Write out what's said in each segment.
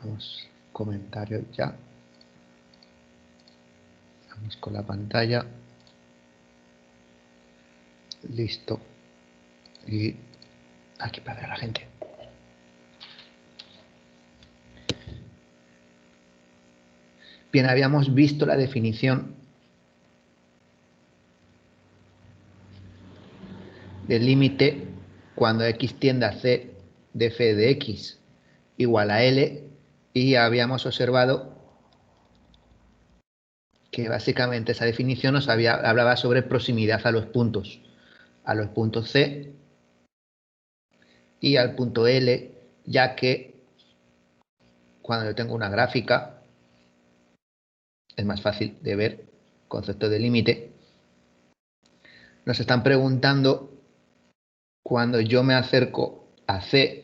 Vamos, comentario ya. Vamos con la pantalla. Listo. Y aquí para ver a la gente. Bien, habíamos visto la definición del límite cuando x tiende a c de f de x igual a L, y habíamos observado que básicamente esa definición hablaba sobre proximidad a los puntos C y al punto L, ya que cuando yo tengo una gráfica es más fácil de ver concepto de límite. Nos están preguntando cuando yo me acerco a C,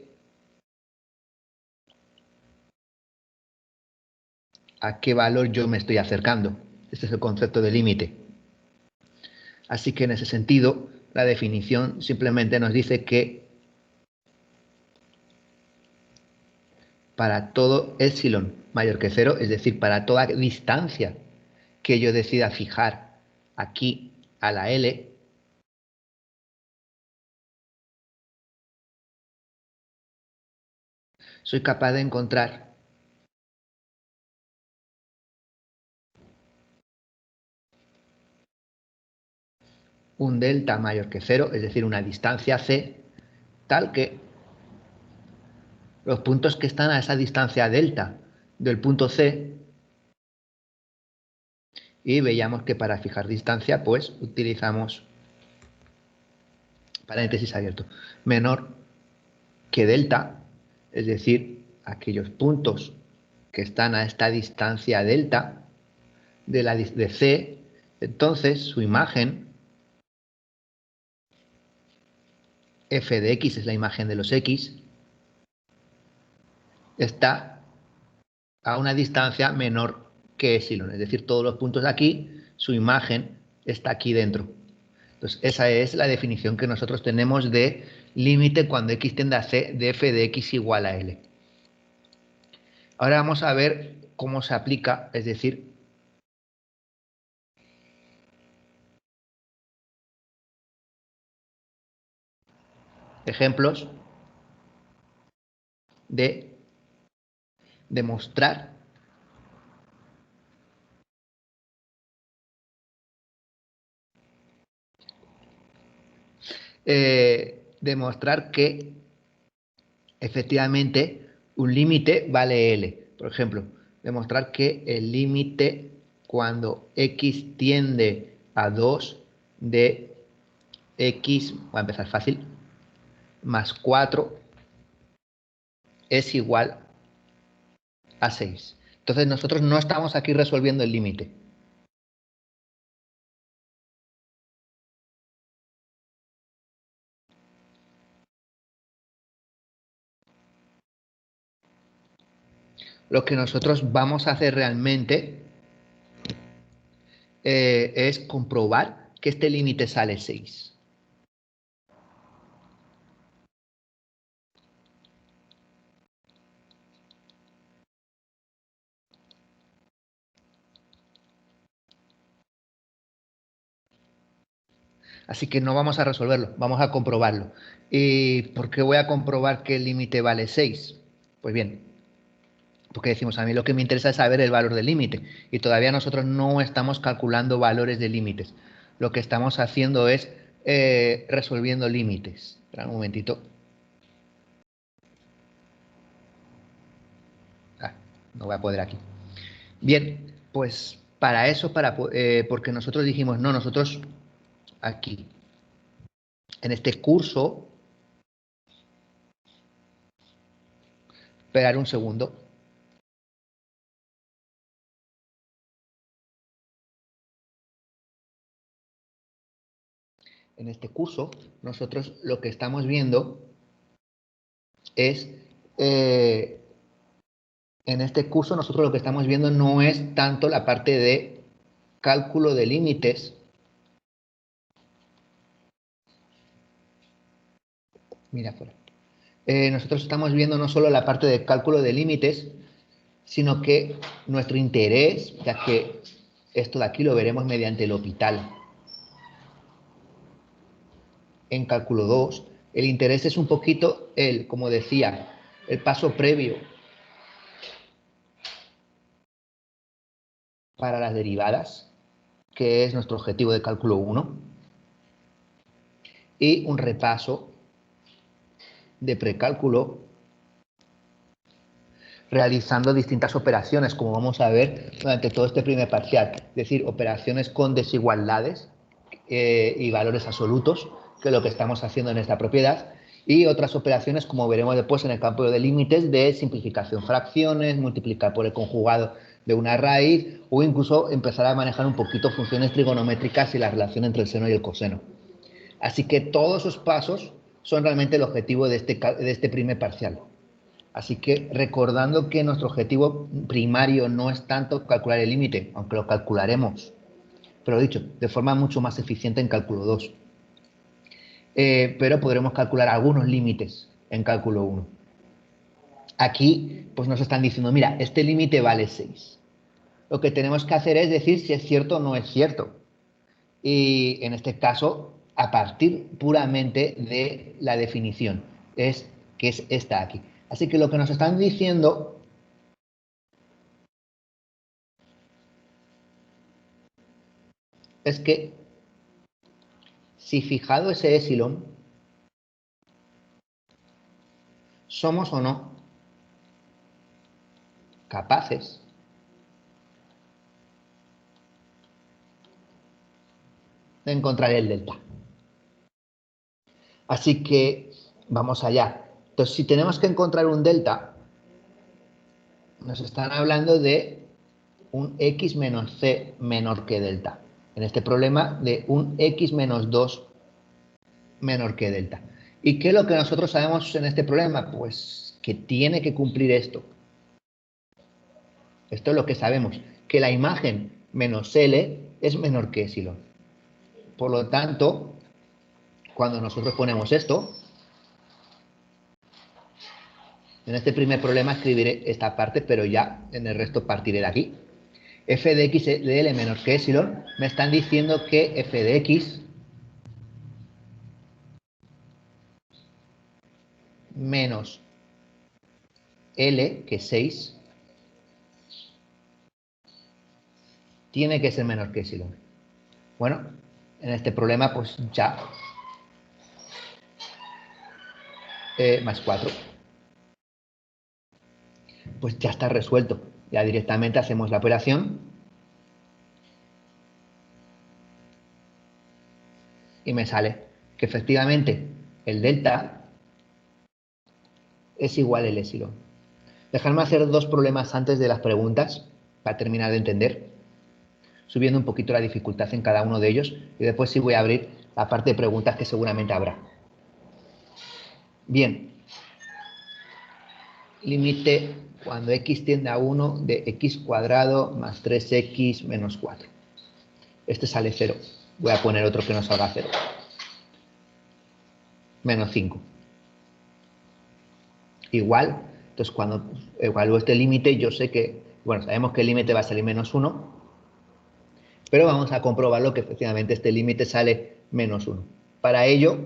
a qué valor yo me estoy acercando. Este es el concepto de límite. Así que en ese sentido, la definición simplemente nos dice que para todo epsilon mayor que 0, es decir, para toda distancia que yo decida fijar aquí a la L, soy capaz de encontrar un delta mayor que 0, es decir, una distancia c, tal que los puntos que están a esa distancia delta del punto C, y veíamos que para fijar distancia, pues utilizamos paréntesis abierto, menor que delta, es decir, aquellos puntos que están a esta distancia delta de C, entonces su imagen f de x es la imagen de los x, está a una distancia menor que epsilon, es decir, todos los puntos de aquí, su imagen está aquí dentro. Entonces, esa es la definición que nosotros tenemos de límite cuando x tiende a c de f de x igual a L. Ahora vamos a ver cómo se aplica, es decir, ejemplos de demostrar que efectivamente un límite vale L. Por ejemplo, demostrar que el límite cuando x tiende a 2 de x, voy a empezar fácil, más 4 es igual a 6. Entonces nosotros no estamos aquí resolviendo el límite. Lo que nosotros vamos a hacer realmente es comprobar que este límite sale 6. Así que no vamos a resolverlo, vamos a comprobarlo. ¿Y por qué voy a comprobar que el límite vale 6? Pues bien, porque decimos, a mí lo que me interesa es saber el valor del límite, y todavía nosotros no estamos calculando valores de límites. Lo que estamos haciendo es resolviendo límites. Espera un momentito. No voy a poder aquí. Bien, pues para eso, porque nosotros dijimos, no, nosotros aquí, en este curso, esperar un segundo. En este curso, nosotros lo que estamos viendo es, en este curso nosotros lo que estamos viendo no es tanto la parte de cálculo de límites. Mira afuera. Nosotros estamos viendo no solo la parte de cálculo de límites, sino que nuestro interés, ya que esto de aquí lo veremos mediante el hospital en cálculo 2, el interés es un poquito como decía, el paso previo para las derivadas, que es nuestro objetivo de cálculo 1, y un repaso de precálculo realizando distintas operaciones, como vamos a ver durante todo este primer parcial, es decir, operaciones con desigualdades y valores absolutos, que es lo que estamos haciendo en esta propiedad, y otras operaciones, como veremos después en el campo de límites, de simplificación fracciones, multiplicar por el conjugado de una raíz, o incluso empezar a manejar un poquito funciones trigonométricas y la relación entre el seno y el coseno. Así que todos esos pasos son realmente el objetivo de este primer parcial. Así que recordando que nuestro objetivo primario no es tanto calcular el límite, aunque lo calcularemos, pero dicho, de forma mucho más eficiente en cálculo 2. Pero podremos calcular algunos límites en cálculo 1. Aquí pues nos están diciendo, mira, este límite vale 6. Lo que tenemos que hacer es decir si es cierto o no es cierto. Y en este caso, a partir puramente de la definición, que es esta aquí. Así que lo que nos están diciendo es que si fijado ese epsilon, somos o no capaces de encontrar el delta. Así que vamos allá. Entonces, si tenemos que encontrar un delta, nos están hablando de un x menos c menor que delta. En este problema, de un x menos 2 menor que delta. ¿Y qué es lo que nosotros sabemos en este problema? Pues que tiene que cumplir esto. Esto es lo que sabemos, que la imagen menos L es menor que epsilon. Por lo tanto, cuando nosotros ponemos esto, en este primer problema escribiré esta parte, pero ya en el resto partiré de aquí. F de x de L menor que epsilon, me están diciendo que f de x menos L, que es 6, tiene que ser menor que epsilon. Bueno, en este problema pues ya más 4. Pues ya está resuelto. Ya directamente hacemos la operación y me sale que efectivamente el delta es igual al epsilon. Dejadme hacer dos problemas antes de las preguntas para terminar de entender, subiendo un poquito la dificultad en cada uno de ellos y después sí voy a abrir la parte de preguntas que seguramente habrá. Bien, límite cuando x tiende a 1 de x cuadrado más 3x menos 4. Este sale 0. Voy a poner otro que no salga 0. Menos 5. Igual, entonces cuando evalúo este límite, yo sé que, bueno, sabemos que el límite va a salir menos 1, pero vamos a comprobarlo que efectivamente este límite sale menos 1. Para ello,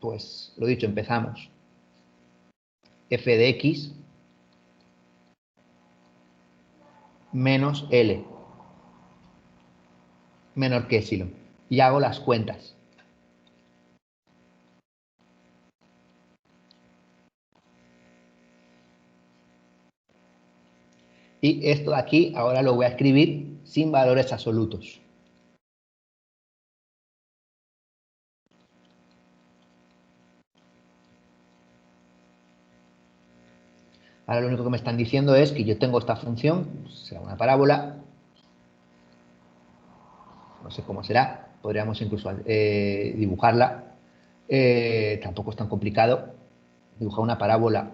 pues lo dicho, empezamos. F de x menos L menor que epsilon. Y hago las cuentas. Y esto de aquí ahora lo voy a escribir sin valores absolutos. Ahora lo único que me están diciendo es que yo tengo esta función, será una parábola, no sé cómo será, podríamos incluso dibujarla, tampoco es tan complicado, dibujar una parábola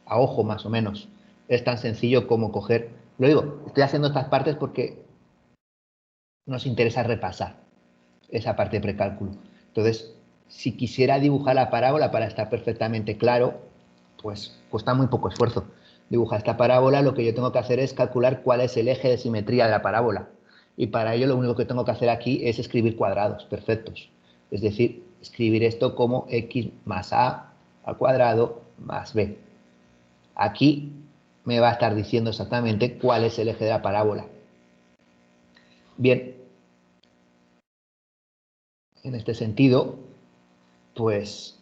a ojo más o menos, es tan sencillo como coger, lo digo, estoy haciendo estas partes porque nos interesa repasar esa parte de precálculo. Entonces, Si quisiera dibujar la parábola para estar perfectamente claro, pues cuesta muy poco esfuerzo. Dibujar esta parábola, lo que yo tengo que hacer es calcular cuál es el eje de simetría de la parábola. Y para ello lo único que tengo que hacer aquí es escribir cuadrados perfectos. Es decir, escribir esto como x más a al cuadrado más b. Aquí me va a estar diciendo exactamente cuál es el eje de la parábola. Bien, en este sentido, pues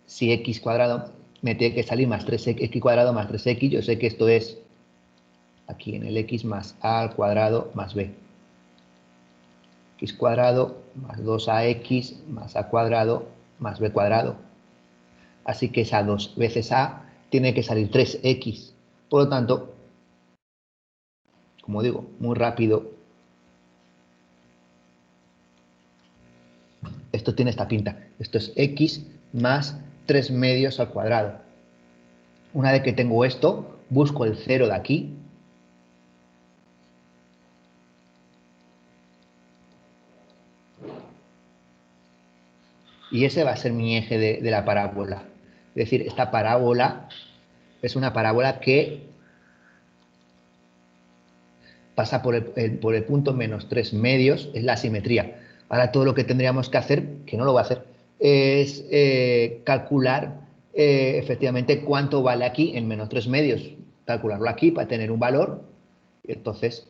si x cuadrado me tiene que salir más 3x cuadrado más 3x, yo sé que esto es aquí en el x más a al cuadrado más b. X cuadrado más 2ax más a cuadrado más b cuadrado. Así que esa 2 veces a tiene que salir 3x. Por lo tanto, como digo, muy rápido, esto tiene esta pinta. Esto es x más 3 medios al cuadrado. Una vez que tengo esto, busco el 0 de aquí. Y ese va a ser mi eje de la parábola. Es decir, esta parábola es una parábola que pasa por el punto menos 3 medios, es la simetría. Ahora todo lo que tendríamos que hacer, que no lo voy a hacer, es calcular efectivamente cuánto vale aquí en menos 3 medios. Calcularlo aquí para tener un valor y entonces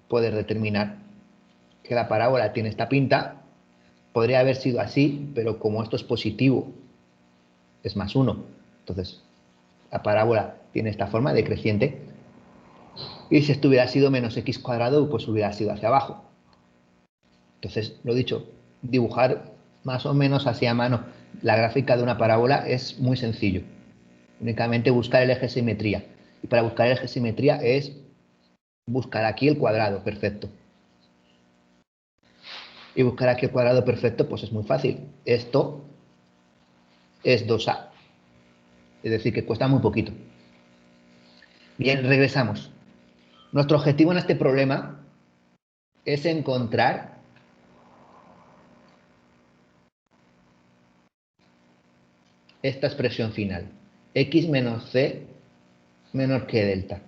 poder determinar que la parábola tiene esta pinta. Podría haber sido así, pero como esto es positivo, es más 1. Entonces, la parábola tiene esta forma decreciente. Y si esto hubiera sido menos x cuadrado, pues hubiera sido hacia abajo. Entonces, lo dicho, dibujar más o menos así a mano la gráfica de una parábola es muy sencillo. Únicamente buscar el eje de simetría. Y para buscar el eje de simetría es buscar aquí el cuadrado perfecto. Y buscar aquí el cuadrado perfecto, pues es muy fácil. Esto es 2a. Es decir, que cuesta muy poquito. Bien, regresamos. Nuestro objetivo en este problema es encontrar esta expresión final. X menos c menor que delta.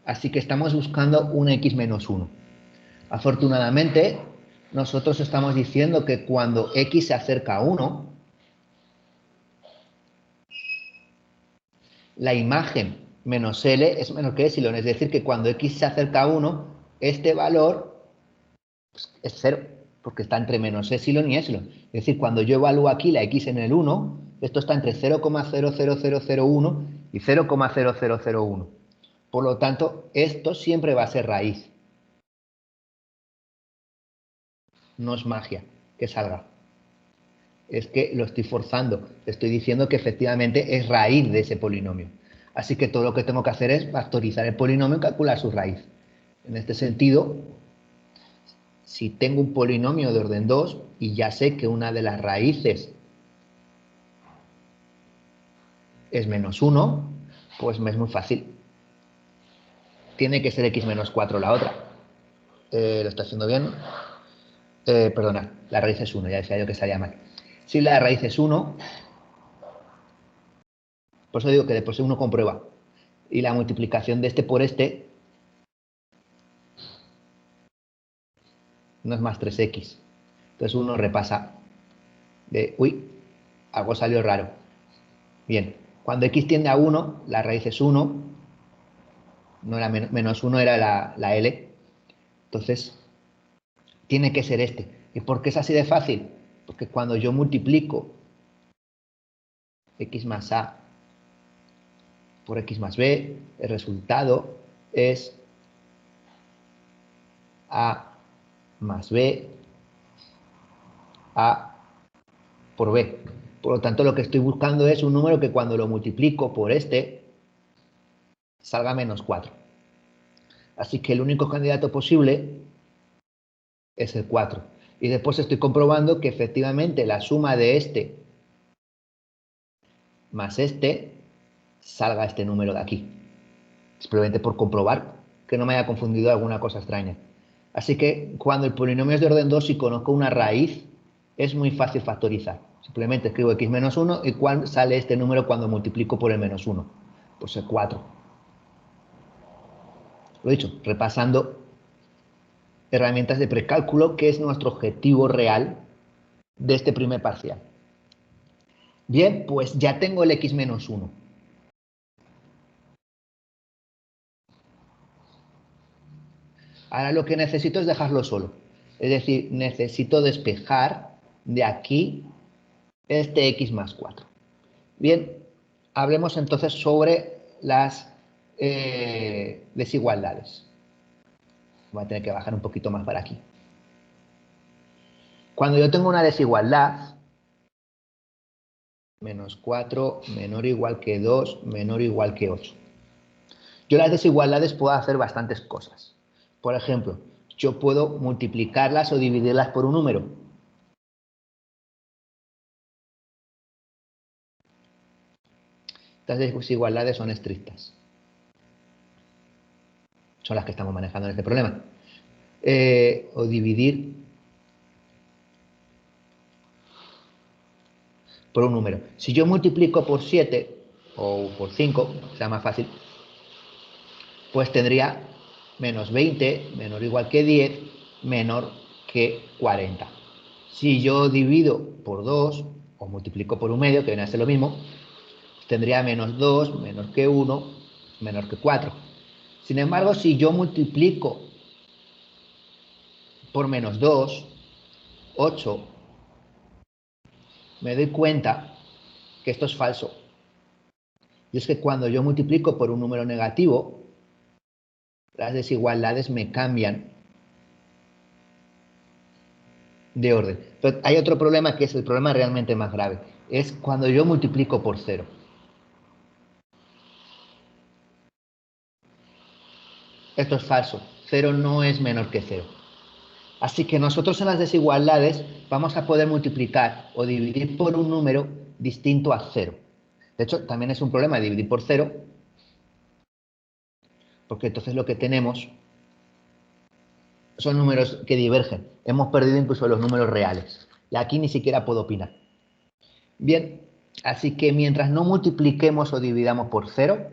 Así que estamos buscando un x menos 1. Afortunadamente, nosotros estamos diciendo que cuando x se acerca a 1, la imagen menos L es menor que epsilon. Es decir, que cuando x se acerca a 1, este valor es 0, porque está entre menos epsilon y epsilon. Es decir, cuando yo evalúo aquí la x en el 1, esto está entre 0,00001 y 0,0001. Por lo tanto, esto siempre va a ser raíz. No es magia que salga. Es que lo estoy forzando. Estoy diciendo que efectivamente es raíz de ese polinomio. Así que todo lo que tengo que hacer es factorizar el polinomio y calcular su raíz. En este sentido, si tengo un polinomio de orden 2 y ya sé que una de las raíces es menos 1, pues me es muy fácil. Tiene que ser x menos 4 la otra. ¿Lo estoy haciendo bien? Perdona, la raíz es 1, ya decía yo que salía mal. Si la raíz es 1, por eso digo que después uno comprueba. Y la multiplicación de este por este no es más 3x. Entonces uno repasa de, uy, algo salió raro. Bien, cuando x tiende a 1, la raíz es 1, no era menos 1 era la L. Entonces, tiene que ser este. ¿Y por qué es así de fácil? Porque cuando yo multiplico x más a por x más b, el resultado es a más b, a por b. Por lo tanto, lo que estoy buscando es un número que cuando lo multiplico por este, salga menos 4. Así que el único candidato posible es el 4. Y después estoy comprobando que efectivamente la suma de este más este salga este número de aquí. Simplemente por comprobar que no me haya confundido alguna cosa extraña. Así que cuando el polinomio es de orden 2 y conozco una raíz, Es muy fácil factorizar. Simplemente escribo x menos 1 y cuál sale este número cuando multiplico por el menos 1. Pues el 4. Lo he dicho, repasando herramientas de precálculo, que es nuestro objetivo real de este primer parcial. Bien, pues ya tengo el x menos 1. Ahora lo que necesito es dejarlo solo. Es decir, necesito despejar de aquí este x más 4. Bien, hablemos entonces sobre las desigualdades. Voy a tener que bajar un poquito más para aquí. Cuando yo tengo una desigualdad, menos 4 menor o igual que 2 menor o igual que 8. Yo las desigualdades puedo hacer bastantes cosas. Por ejemplo, yo puedo multiplicarlas o dividirlas por un número. Estas desigualdades son estrictas. Son las que estamos manejando en este problema. O dividir por un número. Si yo multiplico por 7 o por 5, sea más fácil, pues tendría menos 20 menor o igual que 10 menor que 40. Si yo divido por 2 o multiplico por un medio, que viene a ser lo mismo, tendría menos 2 menor que 1 menor que 4. Sin embargo, si yo multiplico por menos 2, 8, me doy cuenta que esto es falso. Y es que cuando yo multiplico por un número negativo, las desigualdades me cambian de orden. Pero hay otro problema que es el problema realmente más grave. Es cuando yo multiplico por 0. Esto es falso. 0 no es menor que 0. Así que nosotros en las desigualdades vamos a poder multiplicar o dividir por un número distinto a 0. De hecho, también es un problema dividir por 0, porque entonces lo que tenemos son números que divergen. Hemos perdido incluso los números reales. Y aquí ni siquiera puedo opinar. Bien, así que mientras no multipliquemos o dividamos por 0,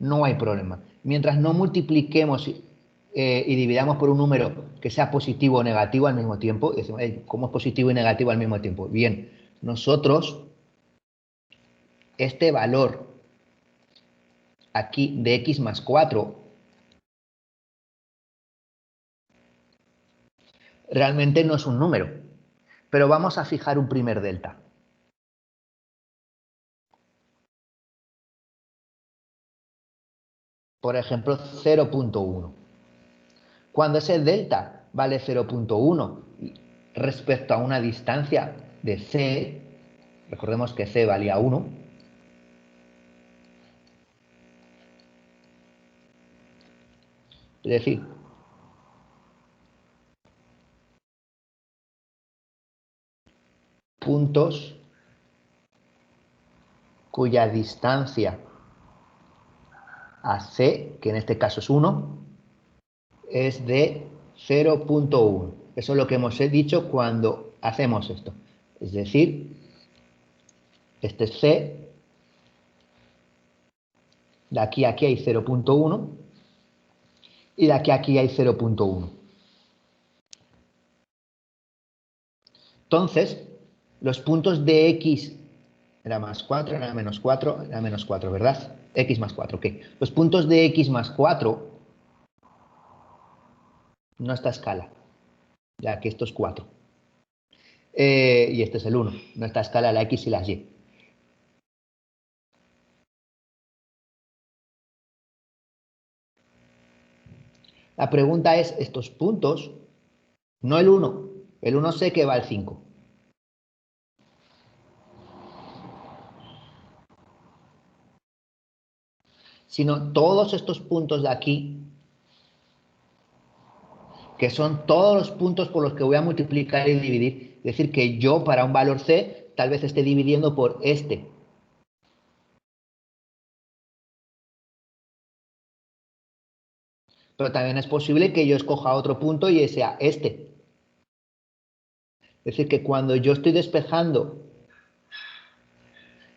no hay problema. Mientras no multipliquemos y dividamos por un número que sea positivo o negativo al mismo tiempo, decimos, ¿cómo es positivo y negativo al mismo tiempo? Bien, nosotros, este valor aquí de x más 4, realmente no es un número, pero vamos a fijar un primer delta. Por ejemplo, 0.1. Cuando ese delta vale 0.1 respecto a una distancia de c, recordemos que c valía 1, es decir, puntos cuya distancia a c, que en este caso es 1, es de 0.1. Eso es lo que hemos dicho cuando hacemos esto. Es decir, este es c, de aquí a aquí hay 0.1 y de aquí a aquí hay 0.1. Entonces, los puntos de x era más 4, era menos 4, era menos 4, ¿verdad? X más 4, ok. Los puntos de x más 4 no está a escala, ya que esto es 4. Y este es el 1, no está a escala la x y las y. La pregunta es, estos puntos, no el 1 sé que va al 5. Sino todos estos puntos de aquí, que son todos los puntos por los que voy a multiplicar y dividir. Es decir, que yo para un valor c tal vez esté dividiendo por este. Pero también es posible que yo escoja otro punto y sea este. Es decir, que cuando yo estoy despejando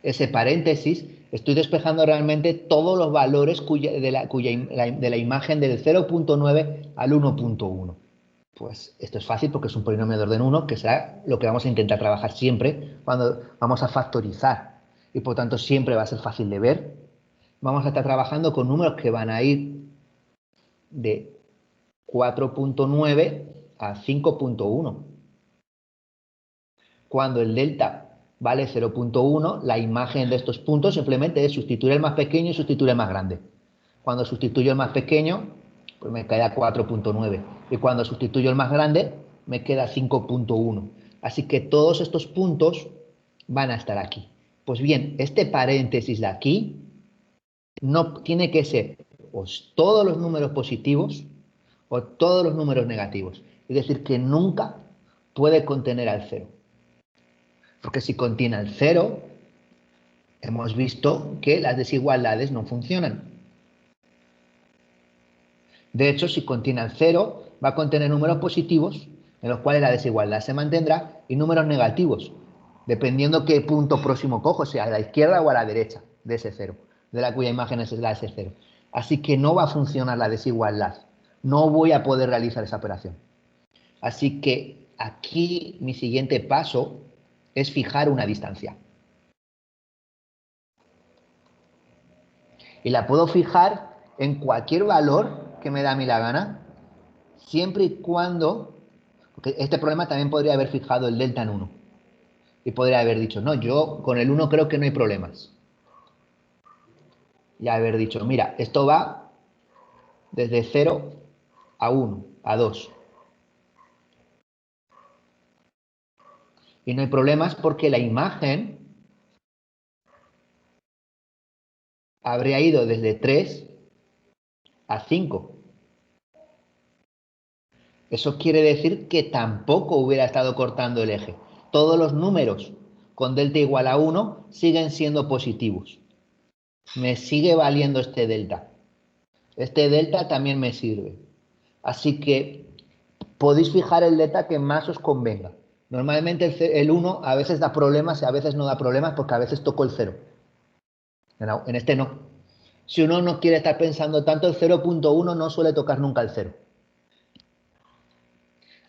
ese paréntesis, estoy despejando realmente todos los valores de la imagen del 0.9 al 1.1. Pues esto es fácil porque es un polinomio de orden 1, que será lo que vamos a intentar trabajar siempre cuando vamos a factorizar. Y por tanto siempre va a ser fácil de ver. Vamos a estar trabajando con números que van a ir de 4.9 a 5.1. Cuando el delta vale 0.1, la imagen de estos puntos simplemente es sustituir el más pequeño y sustituir el más grande. Cuando sustituyo el más pequeño, pues me queda 4.9. Y cuando sustituyo el más grande, me queda 5.1. Así que todos estos puntos van a estar aquí. Pues bien, este paréntesis de aquí no tiene que ser o todos los números positivos o todos los números negativos. Es decir, que nunca puede contener al cero. Porque si contiene al cero, hemos visto que las desigualdades no funcionan. De hecho, si contiene al cero, va a contener números positivos, en los cuales la desigualdad se mantendrá, y números negativos, dependiendo qué punto próximo cojo, sea a la izquierda o a la derecha de ese cero, de la cuya imagen es la de ese cero. Así que no va a funcionar la desigualdad. No voy a poder realizar esa operación. Así que aquí mi siguiente paso es fijar una distancia. Y la puedo fijar en cualquier valor que me da a mí la gana, siempre y cuando, porque este problema también podría haber fijado el delta en 1. Y podría haber dicho, no, yo con el 1 creo que no hay problemas. Y haber dicho, mira, esto va desde 0 a 1, a 2. Y no hay problemas porque la imagen habría ido desde 3 a 5. Eso quiere decir que tampoco hubiera estado cortando el eje. Todos los números con delta igual a 1 siguen siendo positivos. Me sigue valiendo este delta. Este delta también me sirve. Así que podéis fijar el delta que más os convenga. Normalmente el 1 a veces da problemas y a veces no da problemas porque a veces toco el 0. En este no. Si uno no quiere estar pensando tanto, el 0.1 no suele tocar nunca el 0.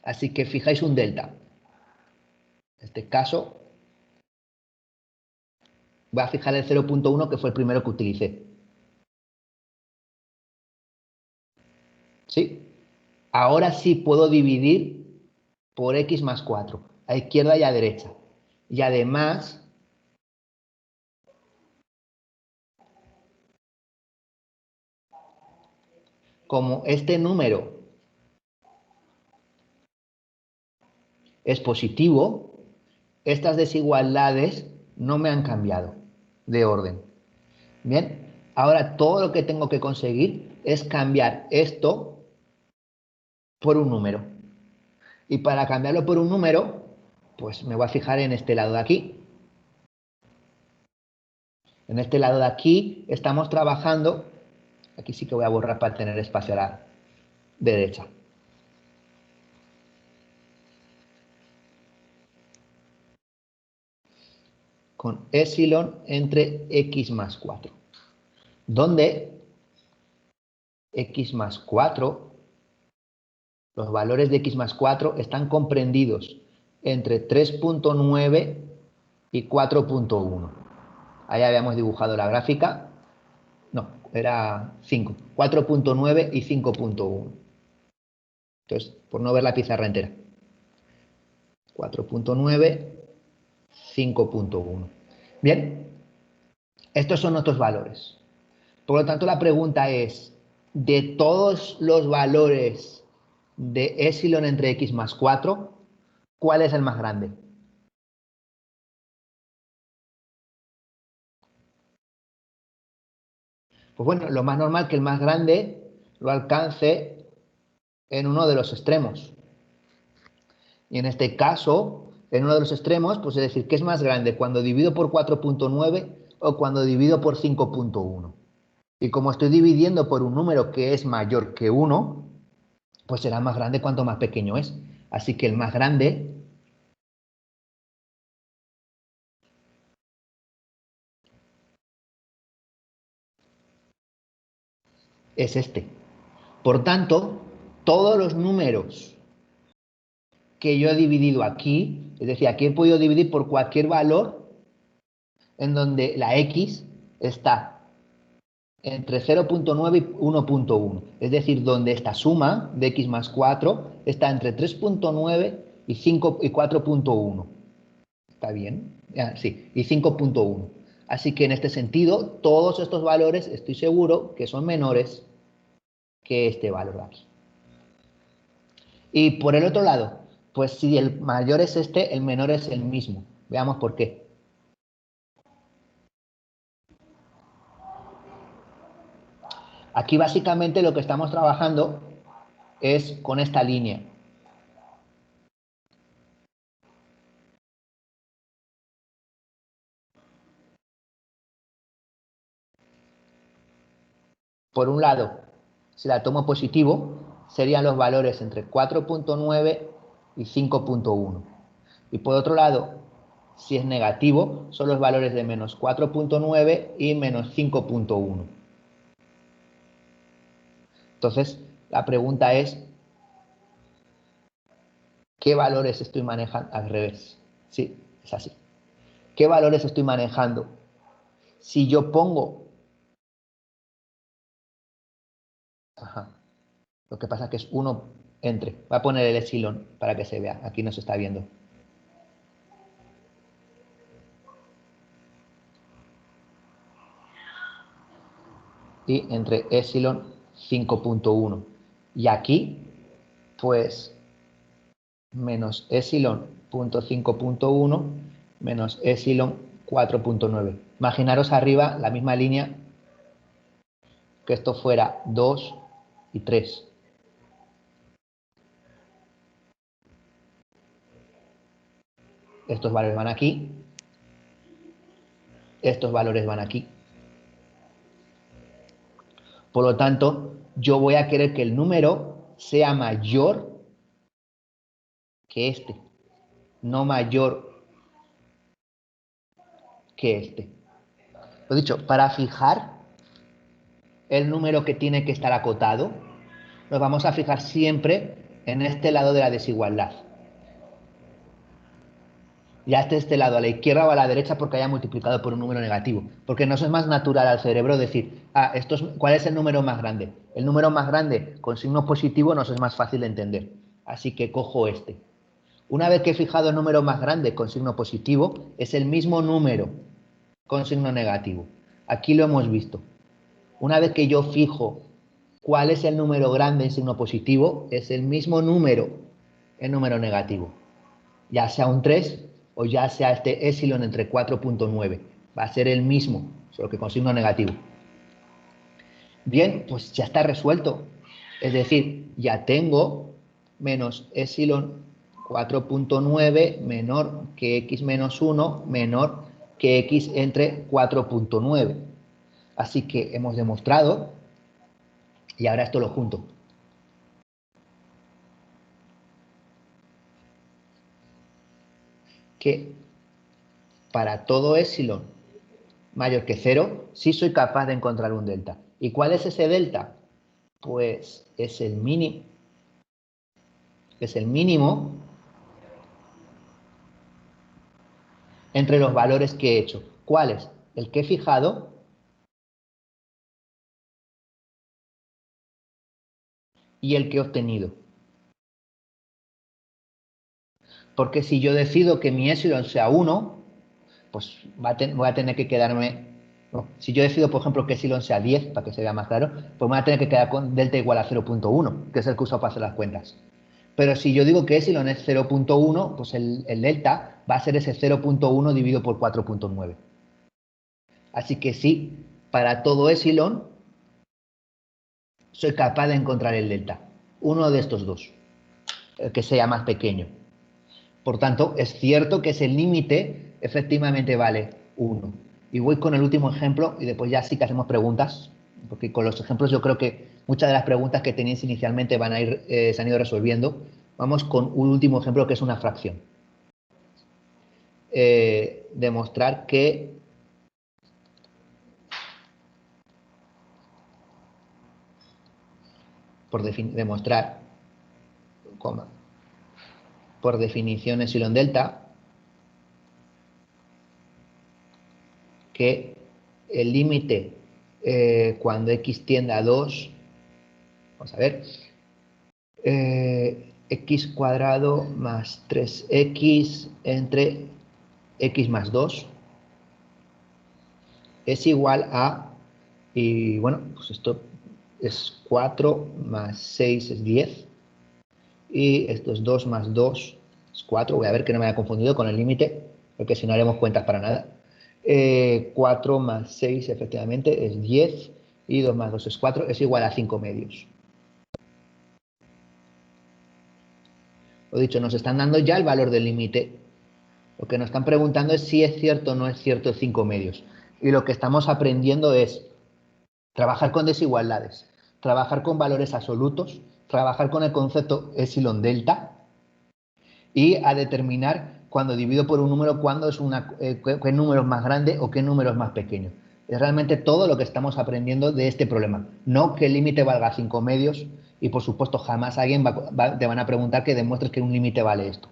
Así que fijáis un delta. En este caso, voy a fijar el 0.1 que fue el primero que utilicé. ¿Sí? Ahora sí puedo dividir por x más 4, a izquierda y a derecha. Y además, como este número es positivo, estas desigualdades no me han cambiado de orden. Bien, ahora todo lo que tengo que conseguir es cambiar esto por un número. Y para cambiarlo por un número, pues me voy a fijar en este lado de aquí. En este lado de aquí estamos trabajando, aquí sí que voy a borrar para tener espacio a la derecha. Con epsilon entre x más 4, donde x más 4, los valores de x más 4 están comprendidos entre 3.9 y 4.1. Ahí habíamos dibujado la gráfica. No, era 5. 4.9 y 5.1. Entonces, por no ver la pizarra entera. 4.9, 5.1. Bien, estos son nuestros valores. Por lo tanto, la pregunta es, de todos los valores de epsilon entre x más 4, ¿cuál es el más grande? Pues bueno, lo más normal que el más grande lo alcance en uno de los extremos. Y en este caso, en uno de los extremos, pues es decir, ¿qué es más grande? ¿Cuando divido por 4.9 o cuando divido por 5.1? Y como estoy dividiendo por un número que es mayor que 1, pues será más grande cuanto más pequeño es. Así que el más grande es este. Por tanto, todos los números que yo he dividido aquí, es decir, aquí he podido dividir por cualquier valor en donde la x está entre 0.9 y 1.1. Es decir, donde esta suma de x más 4 está entre 3.9 y 4.1. ¿Está bien? Sí, y 5.1. Así que en este sentido, todos estos valores estoy seguro que son menores que este valor de aquí. Y por el otro lado, pues si el mayor es este, el menor es el mismo. Veamos por qué. Aquí básicamente lo que estamos trabajando es con esta línea. Por un lado, si la tomo positivo, serían los valores entre 4.9 y 5.1. Y por otro lado, si es negativo, son los valores de menos 4.9 y menos 5.1. Entonces, la pregunta es, ¿qué valores estoy manejando? Al revés. Sí, es así. ¿Qué valores estoy manejando? Si yo pongo... Ajá. Lo que pasa es que es 1 entre. Voy a poner el epsilon para que se vea. Aquí no se está viendo. Y entre epsilon 5.1. Y aquí, pues, menos epsilon 5.1 menos epsilon 4.9. Imaginaros arriba la misma línea que esto fuera 2 y 3. Estos valores van aquí. Estos valores van aquí. Por lo tanto, yo voy a querer que el número sea mayor que este, no mayor que este. Lo dicho, para fijar el número que tiene que estar acotado, nos vamos a fijar siempre en este lado de la desigualdad. Ya esté este lado a la izquierda o a la derecha porque haya multiplicado por un número negativo. Porque nos es más natural al cerebro decir, ¿cuál es el número más grande? El número más grande con signo positivo nos es más fácil de entender. Así que cojo este. Una vez que he fijado el número más grande con signo positivo, es el mismo número con signo negativo. Aquí lo hemos visto. Una vez que yo fijo cuál es el número grande en signo positivo, es el mismo número en número negativo. Ya sea un 3 o ya sea este epsilon entre 4.9. Va a ser el mismo, solo que con signo negativo. Bien, pues ya está resuelto. Es decir, ya tengo menos epsilon 4.9 menor que x menos 1 menor que x entre 4.9. Así que hemos demostrado, y ahora esto lo junto, que para todo epsilon mayor que 0, sí soy capaz de encontrar un delta. ¿Y cuál es ese delta? Pues es el mínimo entre los valores que he hecho. ¿Cuál es? El que he fijado y el que he obtenido. Porque si yo decido que mi epsilon sea 1, pues voy a tener que quedarme... No, si yo decido, por ejemplo, que epsilon sea 10, para que se vea más claro, pues me voy a tener que quedar con delta igual a 0.1, que es el que uso para hacer las cuentas. Pero si yo digo que epsilon es 0.1, pues el delta va a ser ese 0.1 dividido por 4.9. Así que sí, para todo epsilon soy capaz de encontrar el delta. Uno de estos dos, el que sea más pequeño. Por tanto, es cierto que ese límite efectivamente vale 1. Y voy con el último ejemplo y después ya sí que hacemos preguntas, porque con los ejemplos yo creo que muchas de las preguntas que tenéis inicialmente se han ido resolviendo. Vamos con un último ejemplo que es una fracción. Demostrar que demostrar, por definición epsilon delta, que el límite cuando x tiende a 2, vamos a ver, x cuadrado más 3x entre x más 2 es igual a, y bueno, pues esto es 4 más 6 es 10, y esto es 2 más 2 es 4, voy a ver que no me haya confundido con el límite, porque si no haremos cuentas para nada. 4 más 6 efectivamente es 10, y 2 más 2 es 4, es igual a 5 medios. Lo dicho, nos están dando ya el valor del límite. Lo que nos están preguntando es si es cierto o no es cierto 5 medios. Y lo que estamos aprendiendo es trabajar con desigualdades, trabajar con valores absolutos, trabajar con el concepto epsilon delta y a determinar cuando divido por un número, cuándo es qué número es más grande o qué número es más pequeño. Es realmente todo lo que estamos aprendiendo de este problema. No que el límite valga 5 medios y, por supuesto, jamás te van a preguntar que demuestres que un límite vale esto.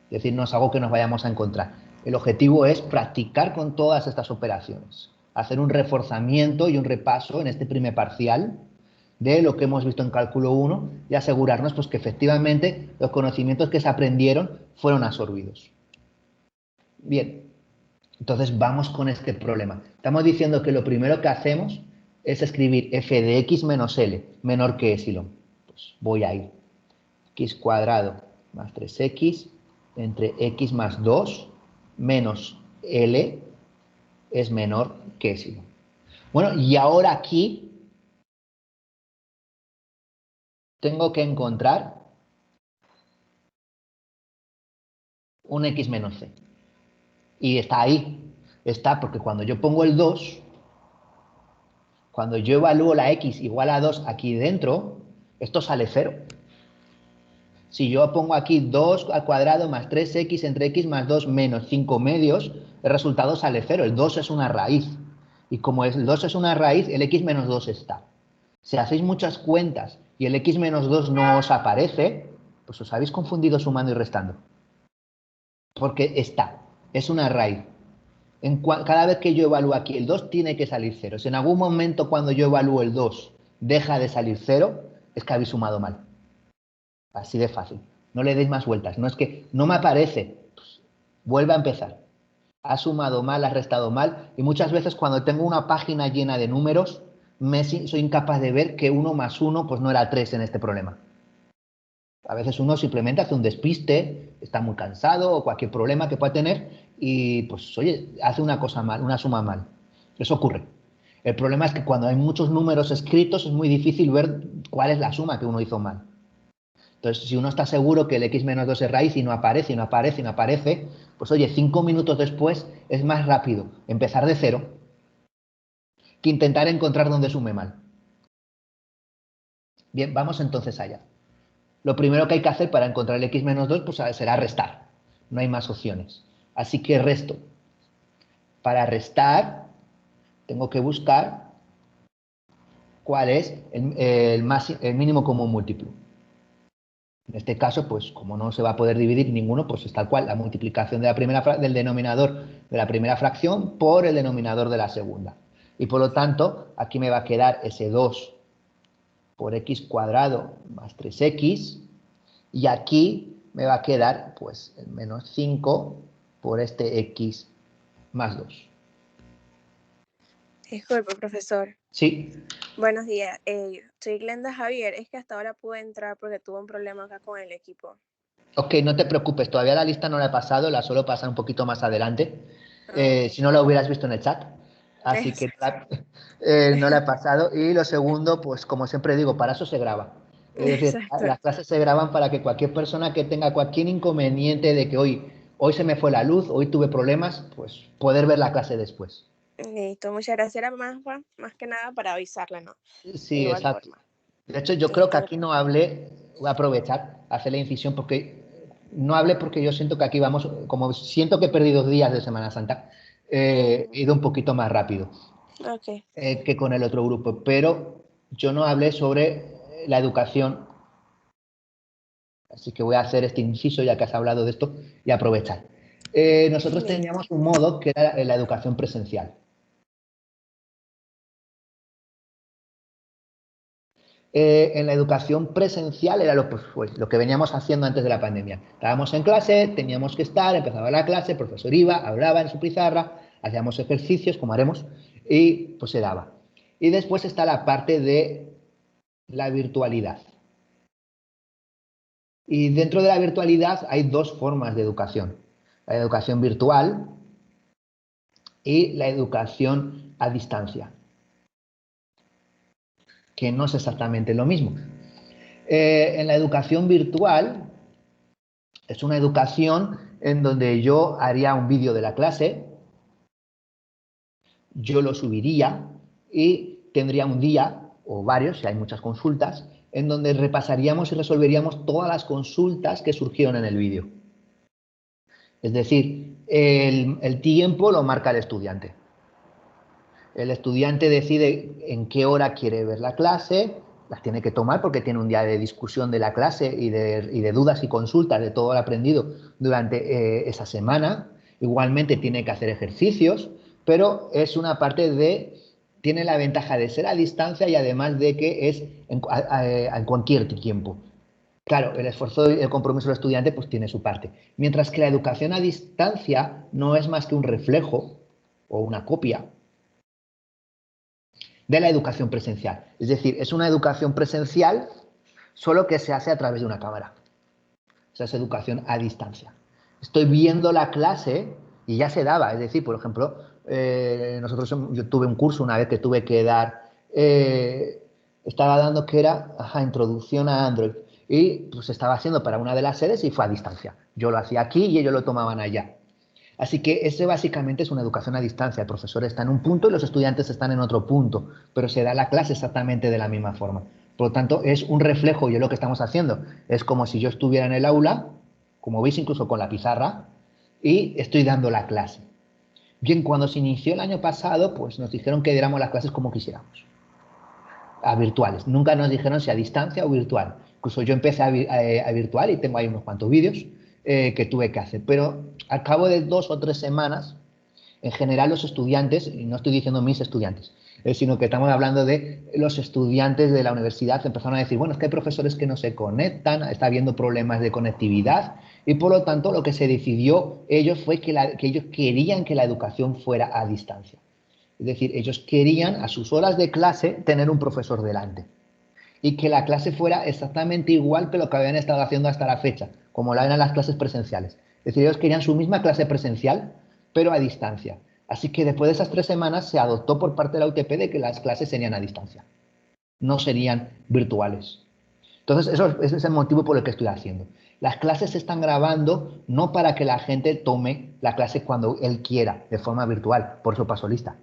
Es decir, no es algo que nos vayamos a encontrar. El objetivo es practicar con todas estas operaciones, hacer un reforzamiento y un repaso en este primer parcial de lo que hemos visto en cálculo 1 y asegurarnos pues, que efectivamente los conocimientos que se aprendieron fueron absorbidos. Bien, entonces vamos con este problema. Estamos diciendo que lo primero que hacemos es escribir f de x menos l menor que epsilon. Pues voy a ir x cuadrado más 3x entre x más 2 menos L es menor que epsilon. Bueno, y ahora aquí tengo que encontrar un x menos c. Y está ahí. Está porque cuando yo pongo el 2, cuando yo evalúo la x igual a 2 aquí dentro, esto sale 0. Si yo pongo aquí 2 al cuadrado más 3x entre x más 2 menos 5 medios, el resultado sale 0. El 2 es una raíz. Y como el 2 es una raíz, el x menos 2 está. Si hacéis muchas cuentas y el x menos 2 no os aparece, pues os habéis confundido sumando y restando. Porque está, es una raíz. Cada vez que yo evalúo aquí el 2 tiene que salir 0. Si en algún momento cuando yo evalúo el 2 deja de salir 0, es que habéis sumado mal. Así de fácil. No le deis más vueltas. No es que no me aparece. Pues, vuelve a empezar. Has sumado mal, has restado mal. Y muchas veces cuando tengo una página llena de números, soy incapaz de ver que 1 más 1 pues no era 3 en este problema. A veces uno simplemente hace un despiste, está muy cansado o cualquier problema que pueda tener y pues oye, hace una cosa mal, una suma mal. Eso ocurre. El problema es que cuando hay muchos números escritos es muy difícil ver cuál es la suma que uno hizo mal. Entonces, si uno está seguro que el x menos 2 es raíz y no aparece, y no aparece, y no aparece, pues oye, 5 minutos después es más rápido empezar de cero que intentar encontrar dónde sume mal. Bien, vamos entonces allá. Lo primero que hay que hacer para encontrar el x menos 2 pues, será restar. No hay más opciones. Así que resto. Para restar, tengo que buscar cuál es el mínimo común múltiplo. En este caso, pues como no se va a poder dividir ninguno, pues es tal cual, la multiplicación de del denominador de la primera fracción por el denominador de la segunda. Y por lo tanto, aquí me va a quedar ese 2 por x cuadrado más 3x, y aquí me va a quedar pues el menos 5 por este x más 2. Disculpe, profesor. Sí. Buenos días. Soy Glenda Javier. Es que hasta ahora pude entrar porque tuve un problema acá con el equipo. Ok, no te preocupes. Todavía la lista no la he pasado. La suelo pasar un poquito más adelante. Okay. Si no la hubieras visto en el chat. Así que no la he pasado. Y lo segundo, pues como siempre digo, para eso se graba. Es decir, Exacto. las clases se graban para que cualquier persona que tenga cualquier inconveniente de que hoy se me fue la luz, hoy tuve problemas, pues poder ver la clase después. Listo, muchas gracias. Era más que nada para avisarle, ¿no? De Sí, igual exacto. forma. De hecho, yo creo que aquí no hablé, voy a aprovechar, hacer la incisión, porque no hablé porque yo siento que aquí vamos, como siento que he perdido 2 días de Semana Santa, he ido un poquito más rápido Okay. que con el otro grupo, pero yo no hablé sobre la educación, así que voy a hacer este inciso ya que has hablado de esto y aprovechar. Nosotros Listo. teníamos un modo que era la educación presencial. En la educación presencial era lo que veníamos haciendo antes de la pandemia. Estábamos en clase, teníamos que estar, empezaba la clase, el profesor iba, hablaba en su pizarra, hacíamos ejercicios, como haremos, y pues se daba. Y después está la parte de la virtualidad. Y dentro de la virtualidad hay dos formas de educación. La educación virtual y la educación a distancia, que no es exactamente lo mismo. En la educación virtual es una educación en donde yo haría un vídeo de la clase, yo lo subiría y tendría un día o varios, si hay muchas consultas, en donde repasaríamos y resolveríamos todas las consultas que surgieron en el vídeo. Es decir, el tiempo lo marca el estudiante. El estudiante decide en qué hora quiere ver la clase, las tiene que tomar porque tiene un día de discusión de la clase y de dudas y consultas de todo lo aprendido durante esa semana. Igualmente tiene que hacer ejercicios, pero es una parte tiene la ventaja de ser a distancia y además de que es en cualquier tiempo. Claro, el esfuerzo y el compromiso del estudiante pues tiene su parte. Mientras que la educación a distancia no es más que un reflejo o una copia de la educación presencial. Es decir, es una educación presencial solo que se hace a través de una cámara. Esa es educación a distancia. Estoy viendo la clase y ya se daba. Es decir, por ejemplo, yo tuve un curso una vez que tuve que dar, estaba dando que era introducción a Android y pues estaba haciendo para una de las sedes y fue a distancia. Yo lo hacía aquí y ellos lo tomaban allá. Así que ese básicamente es una educación a distancia. El profesor está en un punto y los estudiantes están en otro punto, pero se da la clase exactamente de la misma forma. Por lo tanto, es un reflejo y es lo que estamos haciendo. Es como si yo estuviera en el aula, como veis incluso con la pizarra, y estoy dando la clase. Bien, cuando se inició el año pasado, pues nos dijeron que diéramos las clases como quisiéramos, a virtuales. Nunca nos dijeron si a distancia o virtual. Incluso yo empecé a virtual y tengo ahí unos cuantos vídeos que tuve que hacer. Pero al cabo de 2 o 3 semanas, en general los estudiantes, y no estoy diciendo mis estudiantes, sino que estamos hablando de los estudiantes de la universidad, empezaron a decir, bueno, es que hay profesores que no se conectan, está habiendo problemas de conectividad, y por lo tanto lo que se decidió ellos fue que ellos querían que la educación fuera a distancia. Es decir, ellos querían a sus horas de clase tener un profesor delante y que la clase fuera exactamente igual que lo que habían estado haciendo hasta la fecha, como lo eran las clases presenciales. Es decir, ellos querían su misma clase presencial, pero a distancia. Así que después de esas 3 semanas se adoptó por parte de la UTP de que las clases serían a distancia, no serían virtuales. Entonces, ese es el motivo por el que estoy haciendo. Las clases se están grabando no para que la gente tome la clase cuando él quiera, de forma virtual, por su paso lista,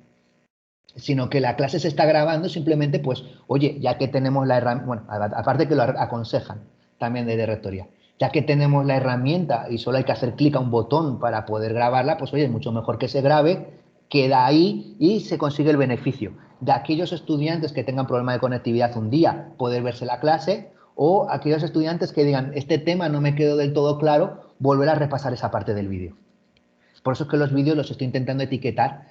sino que la clase se está grabando simplemente, pues, oye, ya que tenemos la herramienta, bueno, aparte que lo aconsejan también de rectoría, ya que tenemos la herramienta y solo hay que hacer clic a un botón para poder grabarla, pues, oye, es mucho mejor que se grabe, queda ahí y se consigue el beneficio de aquellos estudiantes que tengan problema de conectividad un día, poder verse la clase, o aquellos estudiantes que digan, este tema no me quedó del todo claro, volver a repasar esa parte del vídeo. Por eso es que los vídeos los estoy intentando etiquetar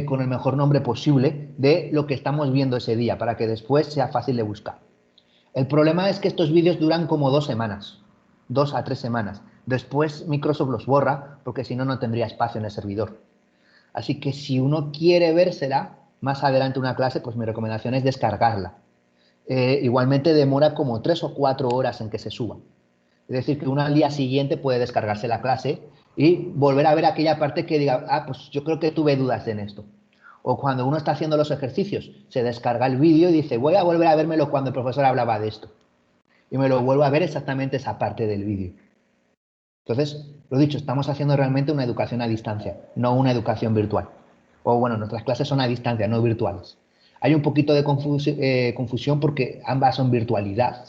con el mejor nombre posible de lo que estamos viendo ese día, para que después sea fácil de buscar. El problema es que estos vídeos duran como 2 semanas, 2 a 3 semanas. Después Microsoft los borra, porque si no, no tendría espacio en el servidor. Así que si uno quiere vérsela más adelante una clase, pues mi recomendación es descargarla. Igualmente demora como 3 o 4 horas en que se suba. Es decir, que uno al día siguiente puede descargarse la clase y volver a ver aquella parte que diga, pues yo creo que tuve dudas en esto. O cuando uno está haciendo los ejercicios, se descarga el vídeo y dice, voy a volver a vérmelo cuando el profesor hablaba de esto. Y me lo vuelvo a ver exactamente esa parte del vídeo. Entonces, lo dicho, estamos haciendo realmente una educación a distancia, no una educación virtual. O bueno, nuestras clases son a distancia, no virtuales. Hay un poquito de confusión porque ambas son virtualidad,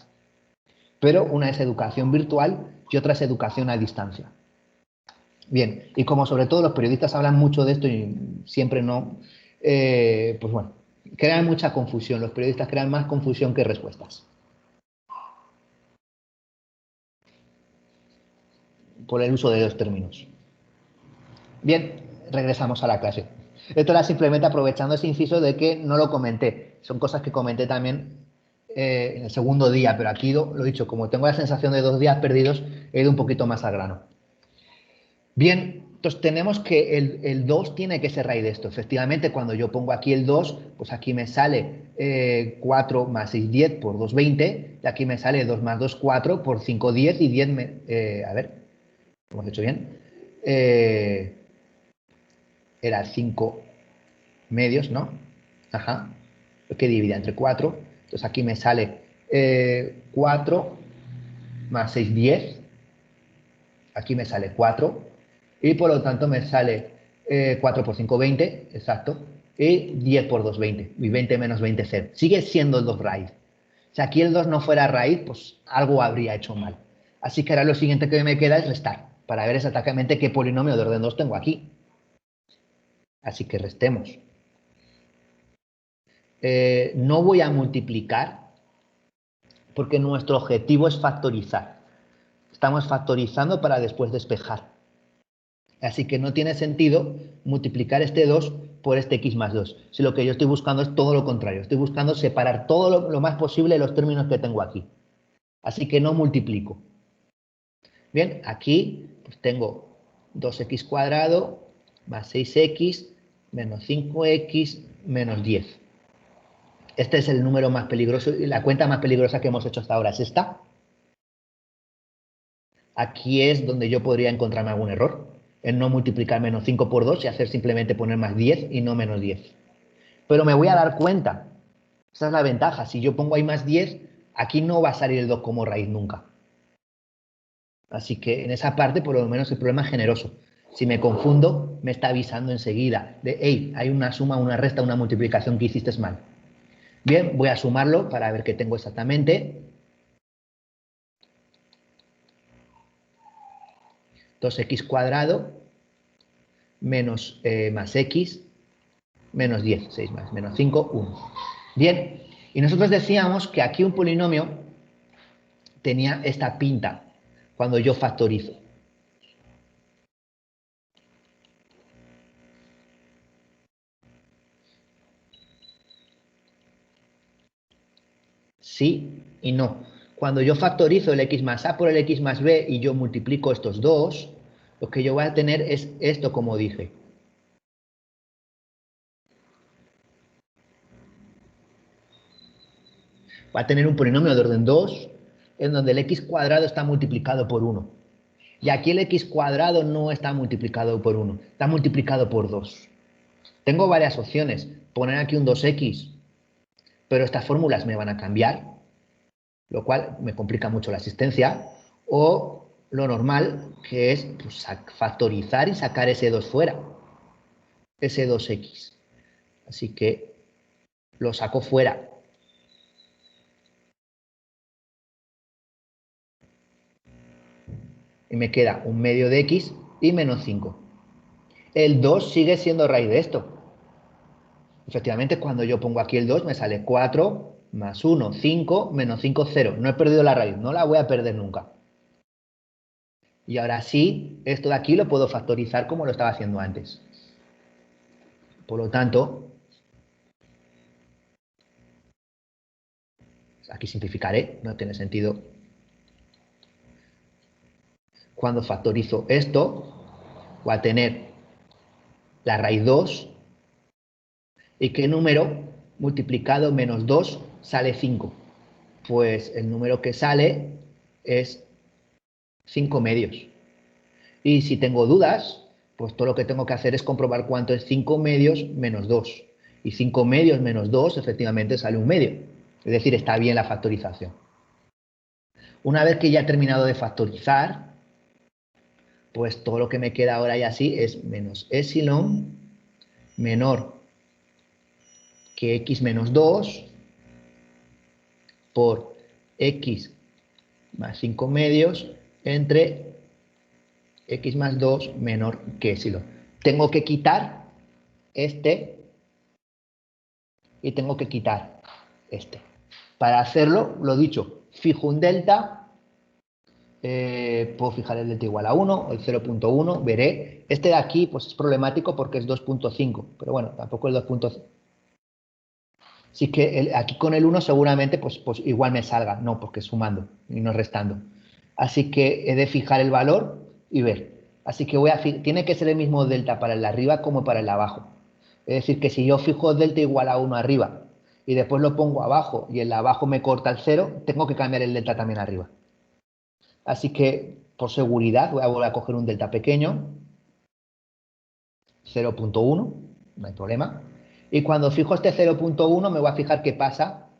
pero una es educación virtual y otra es educación a distancia. Bien, y como sobre todo los periodistas hablan mucho de esto y siempre no, pues bueno, crean mucha confusión. Los periodistas crean más confusión que respuestas. por el uso de dos términos. Bien, regresamos a la clase. Esto era simplemente aprovechando ese inciso de que no lo comenté. Son cosas que comenté también en el segundo día, pero aquí lo he dicho, como tengo la sensación de 2 días perdidos, he ido un poquito más al grano. Bien, entonces tenemos que el 2 tiene que ser raíz de esto. Efectivamente, cuando yo pongo aquí el 2, pues aquí me sale 4 más 6, 10 por 2, 20. Y aquí me sale 2 más 2, 4 por 5, 10. Y 10, a ver, ¿lo hemos hecho bien? Era 5 medios, ¿no? Ajá. Que divide entre 4. Entonces aquí me sale 4 más 6, 10. Aquí me sale 4. Y por lo tanto me sale 4 por 5, 20, exacto. Y 10 por 2, 20. Y 20 menos 20, 0. Sigue siendo el 2 raíz. Si aquí el 2 no fuera raíz, pues algo habría hecho mal. Así que ahora lo siguiente que me queda es restar, para ver exactamente qué polinomio de orden 2 tengo aquí. Así que restemos. No voy a multiplicar, porque nuestro objetivo es factorizar. Estamos factorizando para después despejar. Así que no tiene sentido multiplicar este 2 por este x más 2. Si lo que yo estoy buscando es todo lo contrario. Estoy buscando separar todo lo más posible los términos que tengo aquí. Así que no multiplico. Bien, aquí pues tengo 2x cuadrado más 6x menos 5x menos 10. Este es el número más peligroso y la cuenta más peligrosa que hemos hecho hasta ahora es esta. Aquí es donde yo podría encontrarme algún error, en no multiplicar menos 5 por 2 y hacer simplemente poner más 10 y no menos 10. Pero me voy a dar cuenta, esa es la ventaja, si yo pongo ahí más 10, aquí no va a salir el 2 como raíz nunca. Así que en esa parte por lo menos el problema es generoso. Si me confundo, me está avisando enseguida de, hey, hay una suma, una resta, una multiplicación que hiciste mal. Bien, voy a sumarlo para ver qué tengo exactamente. 2x cuadrado menos más x menos 10, 6 más, menos 5, 1. Bien, y nosotros decíamos que aquí un polinomio tenía esta pinta cuando yo factorizo. Sí y no. Cuando yo factorizo el x más a por el x más b y yo multiplico estos dos, lo que yo voy a tener es esto como dije. Va a tener un polinomio de orden 2 en donde el x cuadrado está multiplicado por 1. Y aquí el x cuadrado no está multiplicado por 1, está multiplicado por 2. Tengo varias opciones. Poner aquí un 2x, pero estas fórmulas me van a cambiar, lo cual me complica mucho la asistencia. O lo normal, que es pues, factorizar y sacar ese 2 fuera, ese 2x. Así que lo saco fuera. Y me queda un medio de x y menos 5. El 2 sigue siendo raíz de esto. Efectivamente, cuando yo pongo aquí el 2, me sale 4 más 1, 5, menos 5, 0. No he perdido la raíz, no la voy a perder nunca. Y ahora sí, esto de aquí lo puedo factorizar como lo estaba haciendo antes. Por lo tanto, aquí simplificaré, no tiene sentido. Cuando factorizo esto, voy a tener la raíz 2. ¿Y qué número multiplicado menos 2 sale 5? Pues el número que sale es 5 medios. Y si tengo dudas, pues todo lo que tengo que hacer es comprobar cuánto es 5 medios menos 2. Y 5 medios menos 2 efectivamente sale un medio. Es decir, está bien la factorización. Una vez que ya he terminado de factorizar, pues todo lo que me queda ahora ya sí es menos epsilon menor que x menos 2 por x más 5 medios entre x más 2 menor que epsilon. Tengo que quitar este y tengo que quitar este. Para hacerlo, lo dicho, fijo un delta puedo fijar el delta igual a 1, el 0.1, veré. Este de aquí pues es problemático porque es 2.5, pero bueno, tampoco el 2.5. Sí que aquí con el 1 seguramente pues igual me salga, no, porque es sumando y no restando. Así que he de fijar el valor y ver. Así que tiene que ser el mismo delta para el de arriba como para el de abajo. Es decir, que si yo fijo delta igual a 1 arriba y después lo pongo abajo y el de abajo me corta el 0, tengo que cambiar el delta también arriba. Así que, por seguridad, voy a volver a coger un delta pequeño, 0.1, no hay problema. Y cuando fijo este 0.1 me voy a fijar qué pasa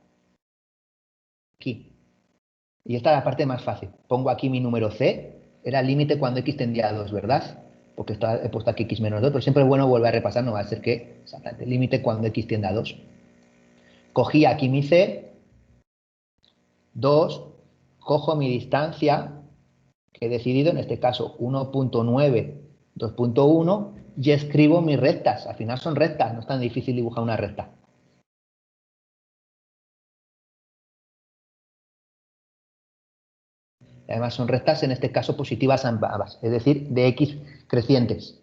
aquí. Y esta es la parte más fácil. Pongo aquí mi número C, era el límite cuando x tendía a 2, ¿verdad? Porque he puesto aquí x menos 2, pero siempre es bueno volver a repasar, no va a ser que, exactamente, límite cuando x tiende a 2. Cogí aquí mi C, 2, cojo mi distancia, que he decidido, en este caso 1.9, 2.1, y escribo mis rectas. Al final son rectas, no es tan difícil dibujar una recta. Y además son rectas, en este caso positivas ambas, es decir, de x crecientes.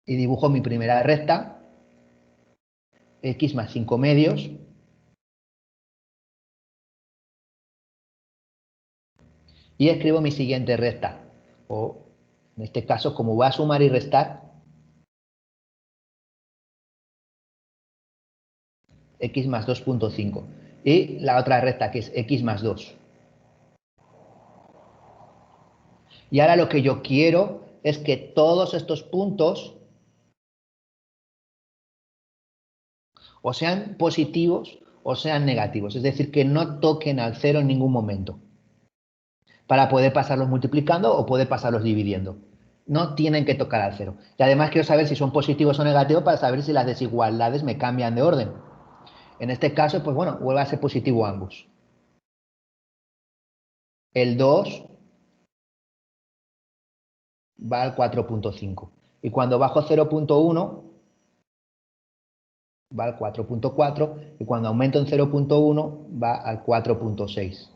Y dibujo mi primera recta, x más 5 medios, y escribo mi siguiente recta, o en este caso, como voy a sumar y restar, x más 2.5. Y la otra recta, que es x más 2. Y ahora lo que yo quiero es que todos estos puntos o sean positivos o sean negativos, es decir, que no toquen al cero en ningún momento, para poder pasarlos multiplicando o poder pasarlos dividiendo. No tienen que tocar al cero. Y además quiero saber si son positivos o negativos para saber si las desigualdades me cambian de orden. En este caso, pues bueno, vuelve a ser positivo ambos. El 2 va al 4.5. Y cuando bajo 0.1 va al 4.4 y cuando aumento en 0.1 va al 4.6.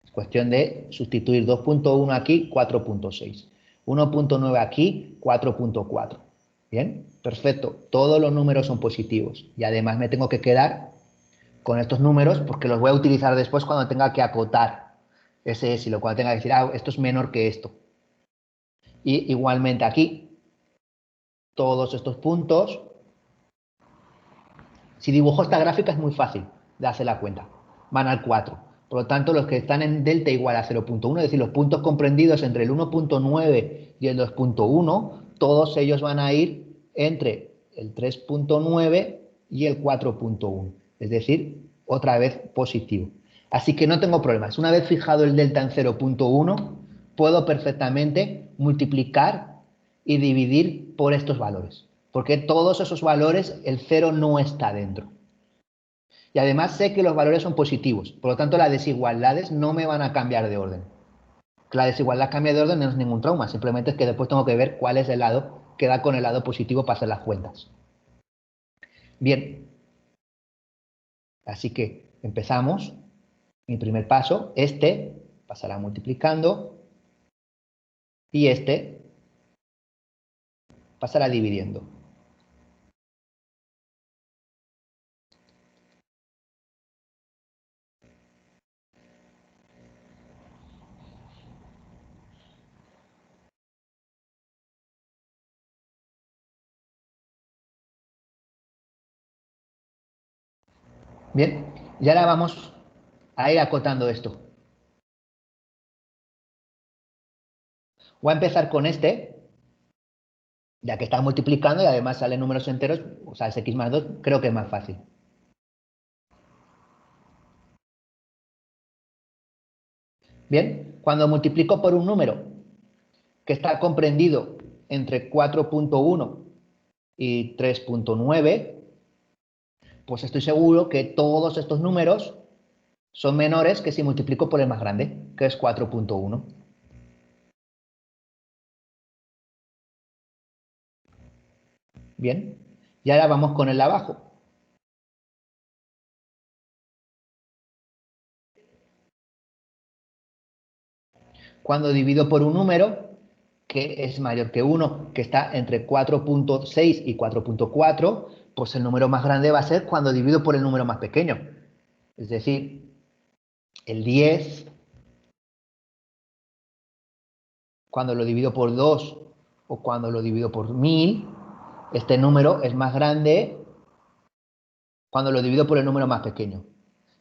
Es cuestión de sustituir 2.1 aquí, 4.6. 1.9 aquí, 4.4. Bien, perfecto. Todos los números son positivos. Y además me tengo que quedar con estos números porque los voy a utilizar después cuando tenga que acotar ese y lo cual tenga que decir, esto es menor que esto. Y igualmente aquí, todos estos puntos. Si dibujo esta gráfica es muy fácil de hacer la cuenta. Van al 4. Por lo tanto, los que están en delta igual a 0.1, es decir, los puntos comprendidos entre el 1.9 y el 2.1, todos ellos van a ir entre el 3.9 y el 4.1. Es decir, otra vez positivo. Así que no tengo problemas. Una vez fijado el delta en 0.1, puedo perfectamente multiplicar y dividir por estos valores. Porque todos esos valores, el 0 no está dentro. Y además sé que los valores son positivos. Por lo tanto, las desigualdades no me van a cambiar de orden. Que la desigualdad cambia de orden no es ningún trauma. Simplemente es que después tengo que ver cuál es el lado que da con el lado positivo para hacer las cuentas. Bien. Así que empezamos. Mi primer paso, este pasará multiplicando y este pasará dividiendo. Bien, y ahora vamos a ir acotando esto. Voy a empezar con este, ya que está multiplicando y además salen números enteros, o sea, es x más 2, creo que es más fácil. Bien, cuando multiplico por un número que está comprendido entre 4.1 y 3.9, pues estoy seguro que todos estos números son menores que si multiplico por el más grande, que es 4.1. Bien, y ahora vamos con el de abajo. cuando divido por un número que es mayor que 1, que está entre 4.6 y 4.4, pues el número más grande va a ser cuando divido por el número más pequeño. Es decir, el 10, cuando lo divido por 2 o cuando lo divido por 1000, este número es más grande cuando lo divido por el número más pequeño.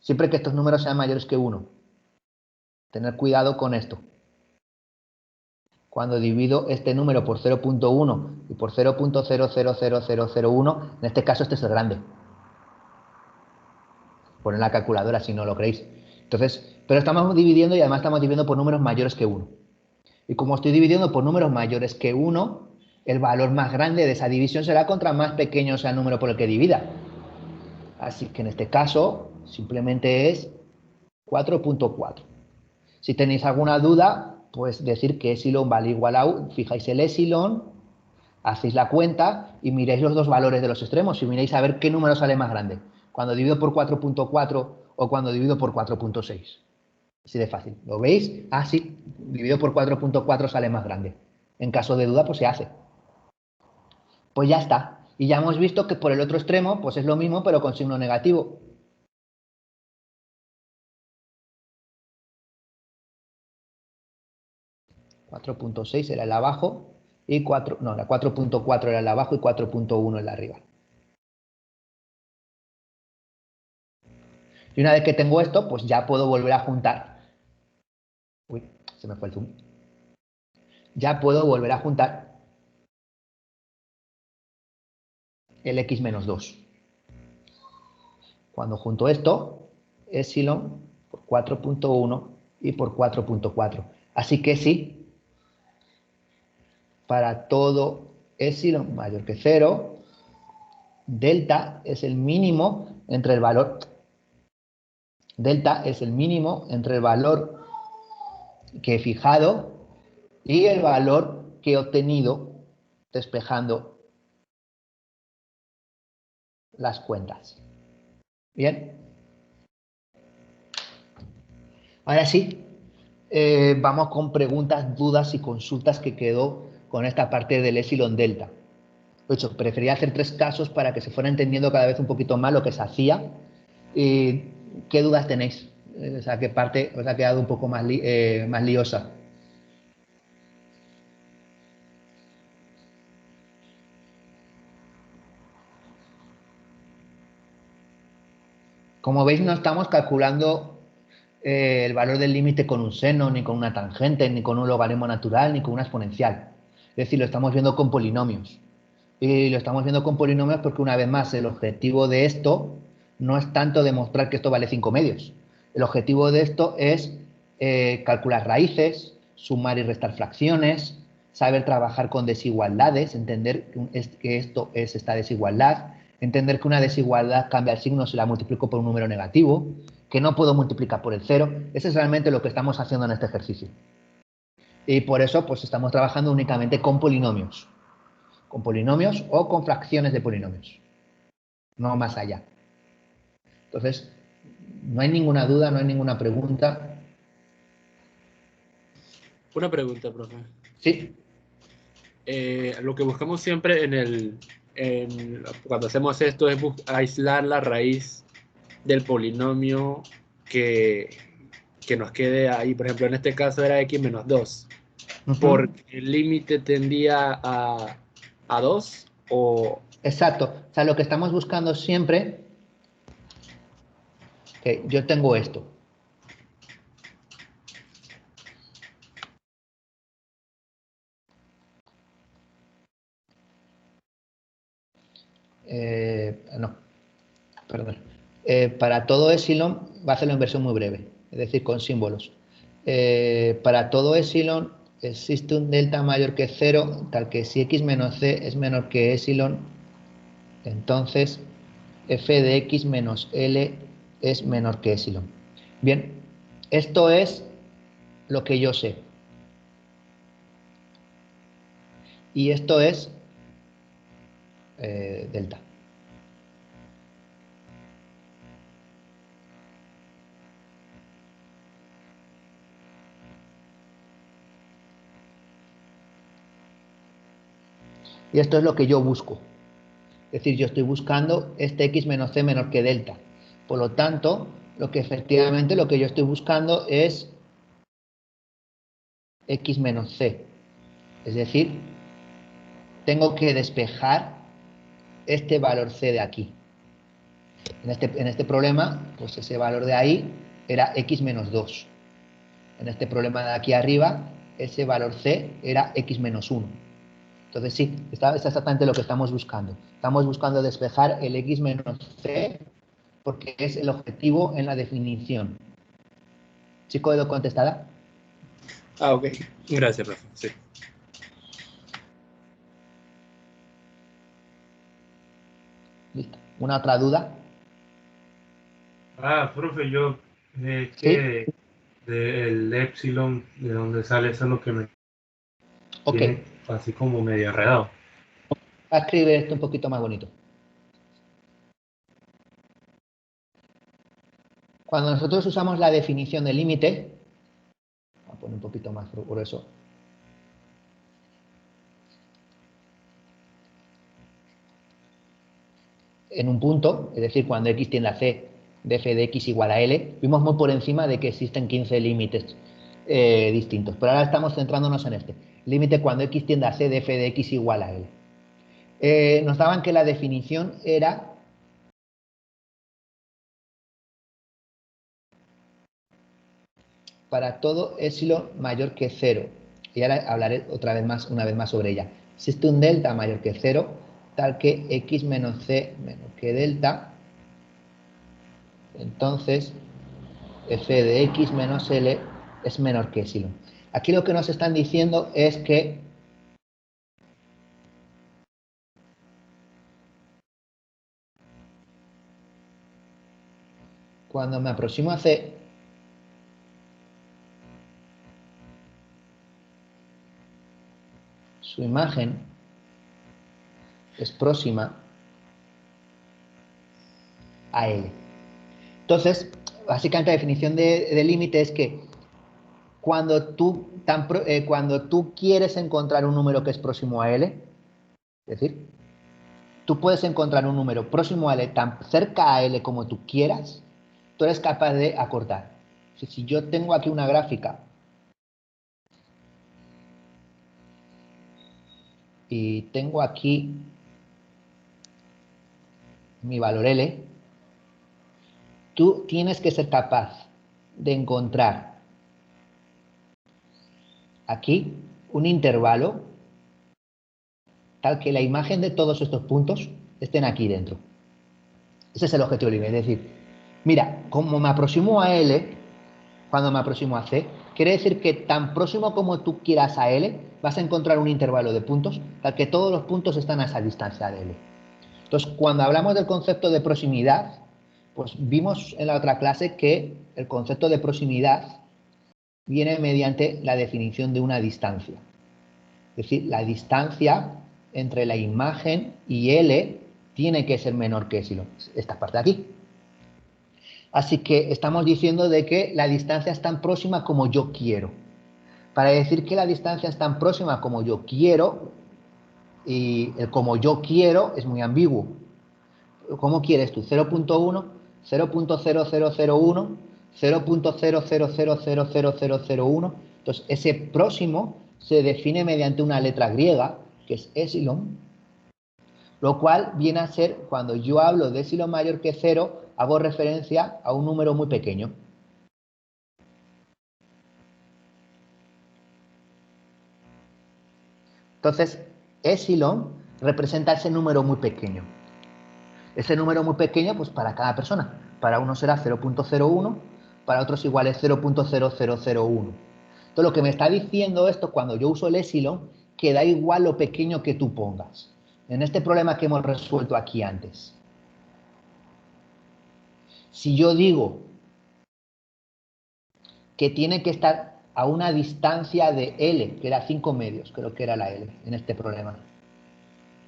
Siempre que estos números sean mayores que 1. Tener cuidado con esto. Cuando divido este número por 0.1 y por 0.000001, en este caso este es el grande. Ponen la calculadora si no lo creéis. Entonces, pero estamos dividiendo y además estamos dividiendo por números mayores que 1. Y como estoy dividiendo por números mayores que 1, el valor más grande de esa división será contra más pequeño sea el número por el que divida. Así que en este caso simplemente es 4.4. Si tenéis alguna duda, pues decir que epsilon vale igual a, fijáis el epsilon, hacéis la cuenta y miráis los dos valores de los extremos y miráis a ver qué número sale más grande, cuando divido por 4.4 o cuando divido por 4.6. Así de fácil. ¿Lo veis? Ah, sí, dividido por 4.4 sale más grande. En caso de duda, pues se hace. Pues ya está. Y ya hemos visto que por el otro extremo, pues es lo mismo, pero con signo negativo. 4.6 era el abajo y 4.4 era el abajo y 4.1 el arriba. Y una vez que tengo esto, pues ya puedo volver a juntar. Uy, se me fue el zoom. Ya puedo volver a juntar el x menos 2. Cuando junto esto, epsilon por 4.1 y por 4.4. Así que sí, para todo epsilon mayor que 0, delta es el mínimo entre el valor. Delta es el mínimo entre el valor que he fijado y el valor que he obtenido despejando las cuentas. Bien. Ahora sí, vamos con preguntas, dudas y consultas que quedó con esta parte del epsilon delta. De hecho, prefería hacer 3 casos para que se fuera entendiendo cada vez un poquito más lo que se hacía. ¿Qué dudas tenéis? O sea, ¿qué parte os ha quedado un poco más liosa? Como veis, no estamos calculando el valor del límite con un seno, ni con una tangente, ni con un logaritmo natural, ni con una exponencial. Es decir, lo estamos viendo con polinomios. Y lo estamos viendo con polinomios porque, una vez más, el objetivo de esto no es tanto demostrar que esto vale 5 medios. El objetivo de esto es calcular raíces, sumar y restar fracciones, saber trabajar con desigualdades, entender que esto es esta desigualdad, entender que una desigualdad cambia el signo si la multiplico por un número negativo, que no puedo multiplicar por el cero. Eso es realmente lo que estamos haciendo en este ejercicio. Y por eso pues estamos trabajando únicamente con polinomios o con fracciones de polinomios, no más allá. Entonces, no hay ninguna duda, no hay ninguna pregunta. Una pregunta, profe. Sí. Lo que buscamos siempre cuando hacemos esto es aislar la raíz del polinomio que nos quede ahí. Por ejemplo, en este caso era x menos 2. Porque el límite tendía a 2 o... Exacto. O sea, lo que estamos buscando siempre, que yo tengo esto. No, perdón. Para todo epsilon, va a hacerlo en versión muy breve, es decir, con símbolos. Para todo epsilon existe un delta mayor que 0, tal que si x menos c es menor que epsilon, entonces f de x menos l es menor que epsilon. Bien, esto es lo que yo sé. Y esto es delta. Y esto es lo que yo busco. Es decir, yo estoy buscando este x menos c menor que delta. Por lo tanto, lo que yo estoy buscando es x menos c. Es decir, tengo que despejar este valor c de aquí. En este problema, pues ese valor de ahí era x menos 2. En este problema de aquí arriba, ese valor c era x menos 1. Entonces sí, es exactamente lo que estamos buscando. Estamos buscando despejar el x menos c porque es el objetivo en la definición. ¿Chico Edo contestada? Ah, ok. Gracias, Rafa. Sí. Listo. ¿Una otra duda? Profe, yo es ¿Sí? que del epsilon, de dónde sale, eso es lo que me Ok. tiene así como medio enredado. Voy a escribir esto un poquito más bonito. Cuando nosotros usamos la definición del límite, voy a poner un poquito más grueso. En un punto, es decir, cuando x tiende a c de f de x igual a L, vimos muy por encima de que existen 15 límites distintos. Pero ahora estamos centrándonos en este. Límite cuando x tiende a c de f de x igual a L. Nos daban que la definición era para todo epsilon mayor que 0. Y ahora hablaré una vez más sobre ella. Existe un delta mayor que 0, tal que x menos c menor que delta. Entonces, f de x menos L es menor que epsilon. Aquí lo que nos están diciendo es que cuando me aproximo a C, su imagen es próxima a L. Entonces, básicamente la definición de límite es que cuando tú quieres encontrar un número que es próximo a L, es decir, tú puedes encontrar un número próximo a L tan cerca a L como tú quieras, tú eres capaz de acortar. Si yo tengo aquí una gráfica y tengo aquí mi valor L, tú tienes que ser capaz de encontrar aquí un intervalo tal que la imagen de todos estos puntos estén aquí dentro. Ese es el objetivo libre. Es decir, mira, como me aproximo a L, cuando me aproximo a C, quiere decir que tan próximo como tú quieras a L, vas a encontrar un intervalo de puntos tal que todos los puntos están a esa distancia de L. Entonces, cuando hablamos del concepto de proximidad, pues vimos en la otra clase que el concepto de proximidad viene mediante la definición de una distancia. Es decir, la distancia entre la imagen y L tiene que ser menor que epsilon, esta parte de aquí. Así que estamos diciendo de que la distancia es tan próxima como yo quiero. Para decir que la distancia es tan próxima como yo quiero, y el como yo quiero es muy ambiguo. ¿Cómo quieres tú? ¿0.1? ¿0.0001? ¿0.00000001? Entonces, ese próximo se define mediante una letra griega, que es epsilon, lo cual viene a ser, cuando yo hablo de epsilon mayor que 0, hago referencia a un número muy pequeño. Entonces, epsilon representa ese número muy pequeño. Ese número muy pequeño, pues para cada persona. Para uno será 0.01, para otros igual es 0.0001. Entonces, lo que me está diciendo esto, cuando yo uso el epsilon, que da igual lo pequeño que tú pongas. En este problema que hemos resuelto aquí antes. Si yo digo que tiene que estar a una distancia de L, que era 5 medios, creo que era la L en este problema.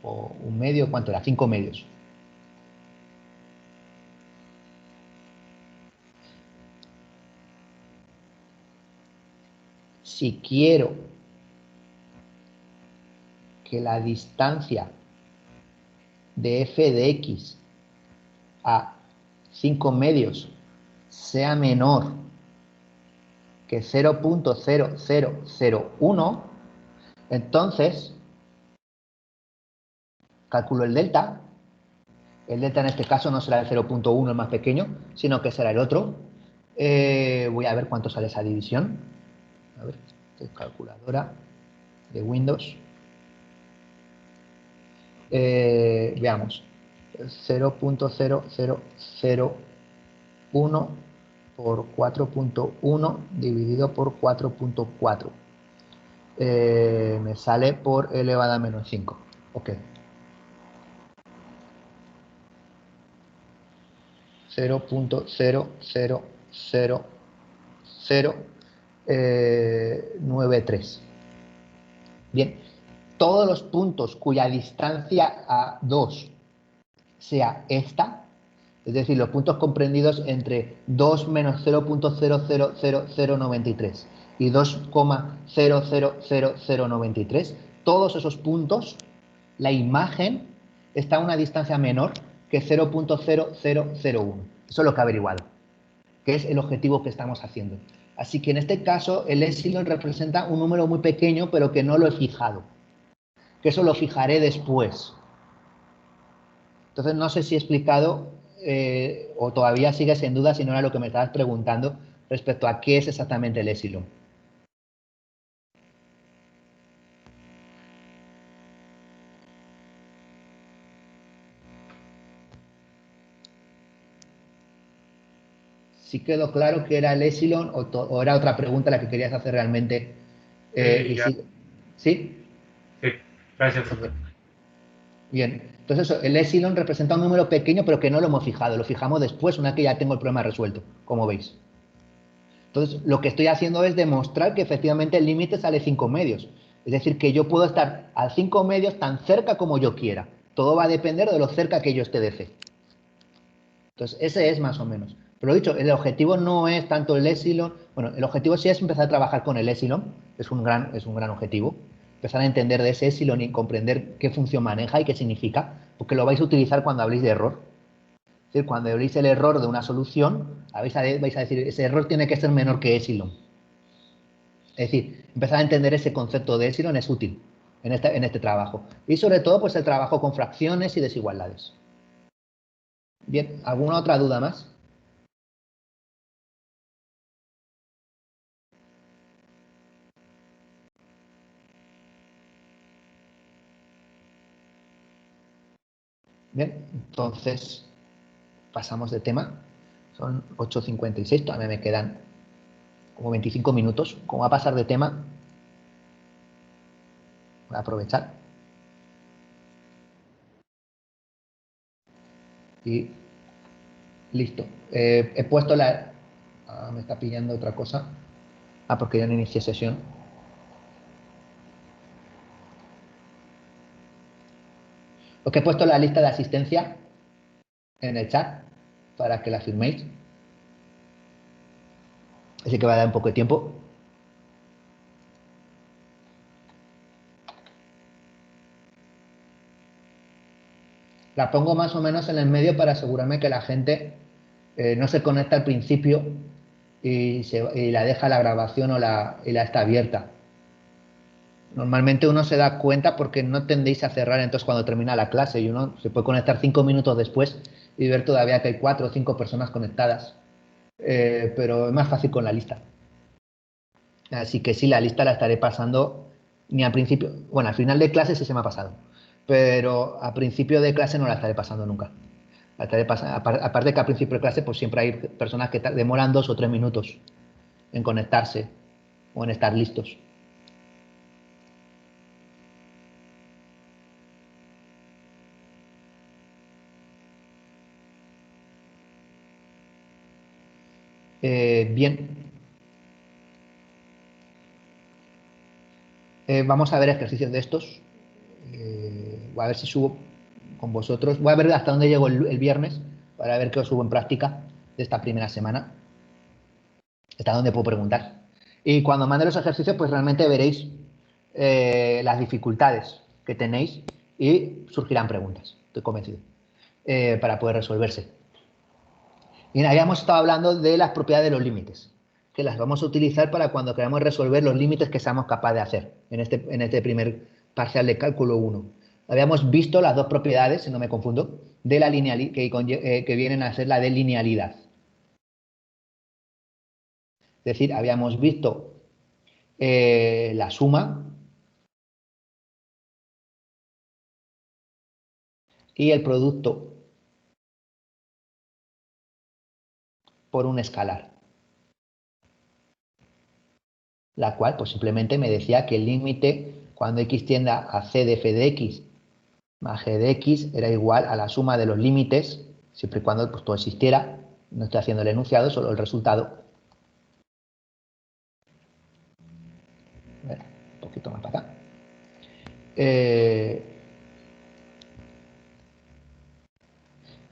O un medio, ¿cuánto era? 5 medios. Si quiero que que la distancia de f de x a 5 medios sea menor que 0.0001, entonces calculo el delta. El delta en este caso no será el 0.1, el más pequeño, sino que será el otro. Voy a ver cuánto sale esa división. A ver, calculadora de Windows. Veamos. 0.0001 por 4.1 dividido por 4.4. Me sale por elevado a menos 5. Ok. 0.00093. Bien, todos los puntos cuya distancia a 2 sea esta, es decir, los puntos comprendidos entre 2 menos 0.000093 y 2,000093, todos esos puntos, la imagen está a una distancia menor que 0.0001. Eso es lo que he averiguado, que es el objetivo que estamos haciendo. Así que en este caso el epsilon representa un número muy pequeño, pero que no lo he fijado, que eso lo fijaré después. Entonces no sé si he explicado o todavía sigues en duda si no era lo que me estabas preguntando respecto a qué es exactamente el epsilon. ¿Sí quedó claro que era el epsilon o era otra pregunta la que querías hacer realmente? ¿Sí? Sí, gracias, profe. Bien, entonces eso, el epsilon representa un número pequeño pero que no lo hemos fijado, lo fijamos después una vez que ya tengo el problema resuelto, como veis. Entonces lo que estoy haciendo es demostrar que efectivamente el límite sale 5 medios, es decir, que yo puedo estar a 5 medios tan cerca como yo quiera, todo va a depender de lo cerca que yo esté de C. Entonces ese es más o menos. Pero lo dicho, el objetivo no es tanto el epsilon, bueno, el objetivo sí es empezar a trabajar con el epsilon, es un gran objetivo, empezar a entender de ese epsilon y comprender qué función maneja y qué significa, porque lo vais a utilizar cuando habléis de error. Es decir, cuando habléis el error de una solución, vais a decir, ese error tiene que ser menor que epsilon. Es decir, empezar a entender ese concepto de epsilon es útil en este trabajo. Y sobre todo, pues el trabajo con fracciones y desigualdades. Bien, ¿alguna otra duda más? Bien, entonces pasamos de tema. Son 8:56, todavía me quedan como 25 minutos. Como va a pasar de tema, voy a aprovechar. Y listo. He puesto la... me está pillando otra cosa. Porque ya no inicié sesión. Os he puesto la lista de asistencia en el chat para que la firméis. Así que va a dar un poco de tiempo. La pongo más o menos en el medio para asegurarme que la gente no se conecta al principio y la deja la grabación y la está abierta. Normalmente uno se da cuenta porque no tendéis a cerrar entonces cuando termina la clase y uno se puede conectar 5 minutos después y ver todavía que hay 4 o 5 personas conectadas. Pero es más fácil con la lista. Así que sí, la lista la estaré pasando ni al principio, bueno, al final de clase sí se me ha pasado, pero a principio de clase no la estaré pasando nunca. La estaré pasando, aparte que al principio de clase pues siempre hay personas que demoran 2 o 3 minutos en conectarse o en estar listos. Bien. Vamos a ver ejercicios de estos. Voy a ver si subo con vosotros. Voy a ver hasta dónde llego el viernes para ver qué os subo en práctica de esta primera semana. Hasta dónde puedo preguntar. Y cuando mande los ejercicios, pues realmente veréis las dificultades. que tenéis y surgirán preguntas, estoy convencido, para poder resolverse. Bien, habíamos estado hablando de las propiedades de los límites, que las vamos a utilizar para cuando queramos resolver los límites que seamos capaces de hacer en este primer parcial de cálculo 1. Habíamos visto las dos propiedades, si no me confundo, de la que vienen a ser la de linealidad. Es decir, habíamos visto la suma y el producto por un escalar, la cual pues simplemente me decía que el límite cuando x tienda a c de f de x más g de x era igual a la suma de los límites, siempre y cuando pues, todo existiera. No estoy haciendo el enunciado, solo el resultado. A ver, un poquito más para acá.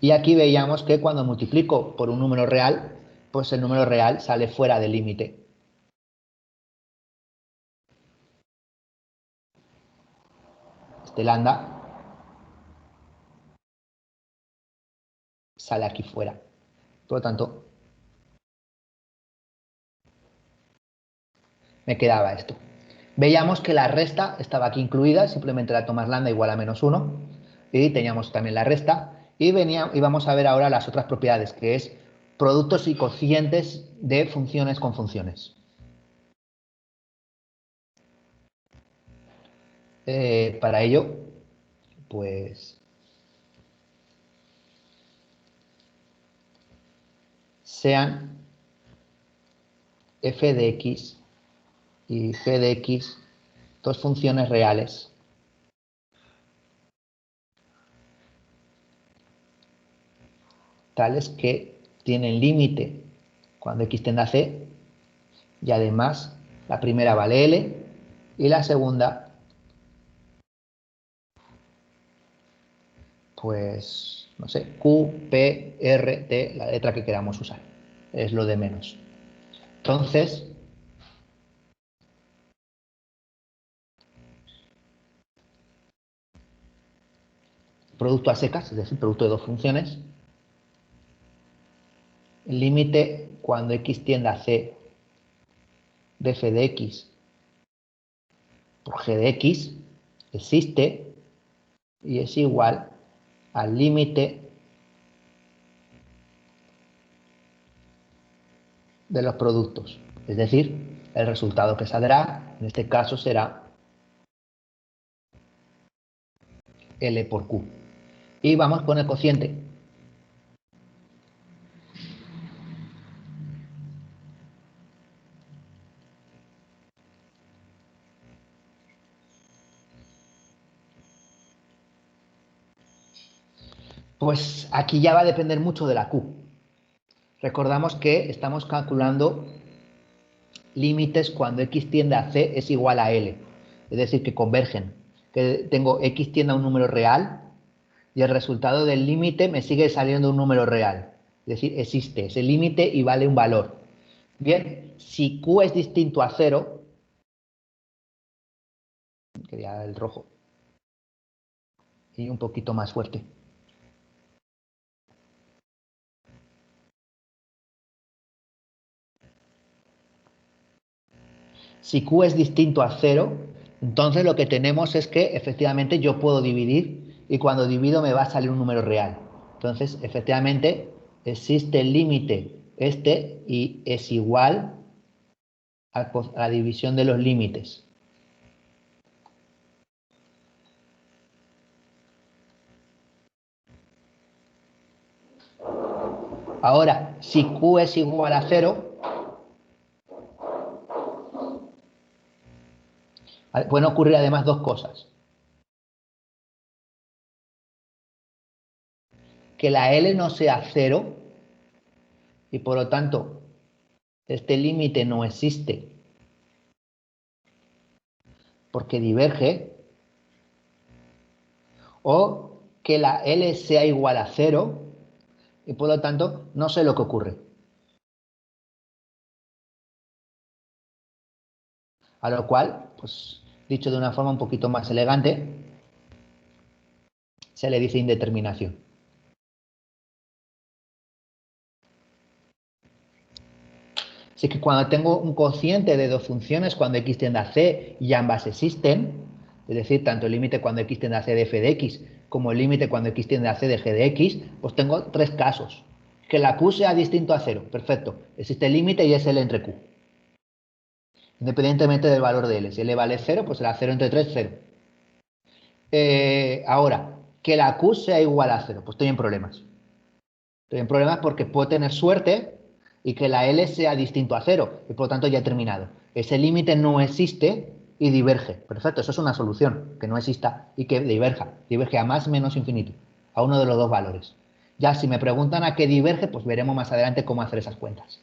Y aquí veíamos que cuando multiplico por un número real, pues el número real sale fuera del límite. Este lambda sale aquí fuera. Por lo tanto, me quedaba esto. Veíamos que la resta estaba aquí incluida, simplemente la tomas lambda igual a menos 1. Y teníamos también la resta. Y vamos a ver ahora las otras propiedades, que es productos y cocientes de funciones con funciones. Para ello, pues sean f de x y g de x dos funciones reales tales que tienen límite cuando x tiende a c y además la primera vale L y la segunda pues no sé, Q, P, R, T, la letra que queramos usar, es lo de menos. Entonces producto a secas, es decir, producto de dos funciones, el límite cuando x tiende a c de f de x por g de x existe y es igual al límite de los productos. Es decir, el resultado que saldrá, en este caso, será L por Q. Y vamos con el cociente. Pues aquí ya va a depender mucho de la Q. Recordamos que estamos calculando límites cuando x tiende a c es igual a L. Es decir, que convergen. Que tengo x tiende a un número real y el resultado del límite me sigue saliendo un número real. Es decir, existe ese límite y vale un valor. Bien, si Q es distinto a 0, quería el rojo, y un poquito más fuerte. Si Q es distinto a 0, entonces lo que tenemos es que efectivamente yo puedo dividir y cuando divido me va a salir un número real. Entonces, efectivamente, existe el límite este y es igual a la división de los límites. Ahora, si Q es igual a 0, pueden ocurrir además dos cosas. Que la L no sea 0 y por lo tanto este límite no existe porque diverge, o que la L sea igual a 0 y por lo tanto no sé lo que ocurre. A lo cual, pues dicho de una forma un poquito más elegante, Se le dice indeterminación. Así que cuando tengo un cociente de dos funciones, cuando x tiende a c y ambas existen, es decir, tanto el límite cuando x tiende a c de f de x como el límite cuando x tiende a c de g de x, pues tengo tres casos. Que la q sea distinto a 0, perfecto. Existe el límite y es L entre q. Independientemente del valor de L. Si L vale 0, pues será 0 entre 3, 0. Ahora, que la q sea igual a 0, pues estoy en problemas. Estoy en problemas porque puedo tener suerte y que la L sea distinto a 0, y por lo tanto ya he terminado. Ese límite no existe y diverge. Perfecto, eso es una solución, que no exista y que diverge a más menos infinito, a uno de los dos valores. Ya si me preguntan a qué diverge, pues veremos más adelante cómo hacer esas cuentas.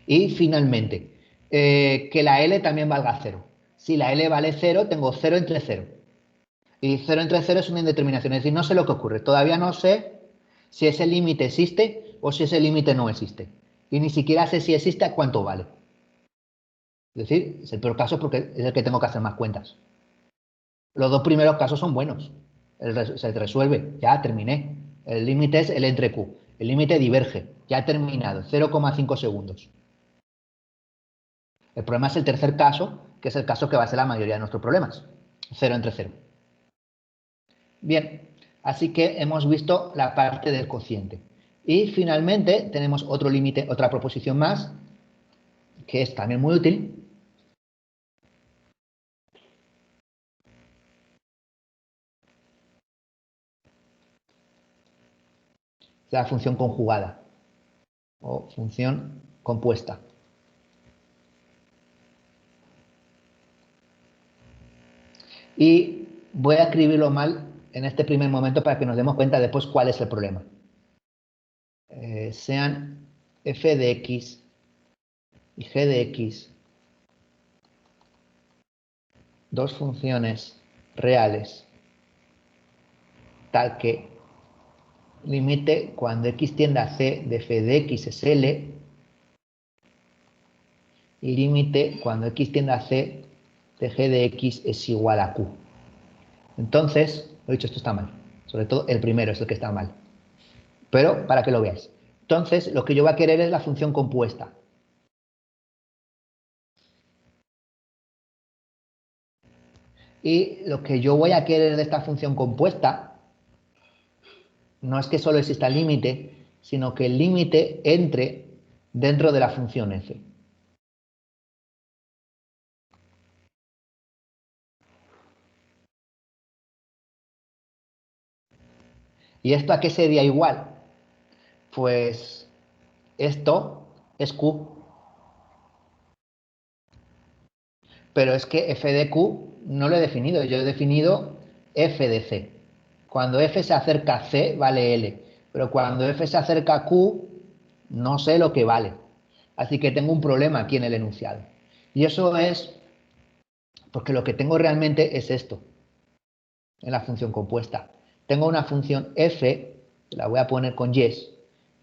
Y finalmente, que la L también valga 0. Si la L vale 0, tengo 0 entre 0. Y 0 entre 0 es una indeterminación, es decir, no sé lo que ocurre. Todavía no sé si ese límite existe o si ese límite no existe. Y ni siquiera sé si existe a cuánto vale. Es decir, es el peor caso porque es el que tengo que hacer más cuentas. Los dos primeros casos son buenos. Se resuelve, ya terminé. El límite es L entre Q. El límite diverge, ya he terminado, 0,5 segundos. El problema es el tercer caso, que es el caso que va a ser la mayoría de nuestros problemas. 0 entre 0. Bien, así que hemos visto la parte del cociente. Y finalmente tenemos otro límite, otra proposición más, que es también muy útil. La función conjugada o función compuesta. Y voy a escribirlo mal en este primer momento para que nos demos cuenta después cuál es el problema. Sean f de x y g de x dos funciones reales tal que límite cuando x tiende a c de f de x es L y límite cuando x tiende a c de g de x es igual a q. Entonces, lo he dicho, esto está mal. Sobre todo el primero es el que está mal. Pero para que lo veáis. Entonces, lo que yo voy a querer es la función compuesta. Y lo que yo voy a querer de esta función compuesta no es que solo exista el límite, sino que el límite entre dentro de la función f. ¿Y esto a qué sería igual? Pues esto es q. Pero es que f de q no lo he definido. Yo he definido f de c. Cuando f se acerca a c, vale L. Pero cuando f se acerca a q, no sé lo que vale. Así que tengo un problema aquí en el enunciado. Y eso es porque lo que tengo realmente es esto, en la función compuesta. Tengo una función f, que la voy a poner con y,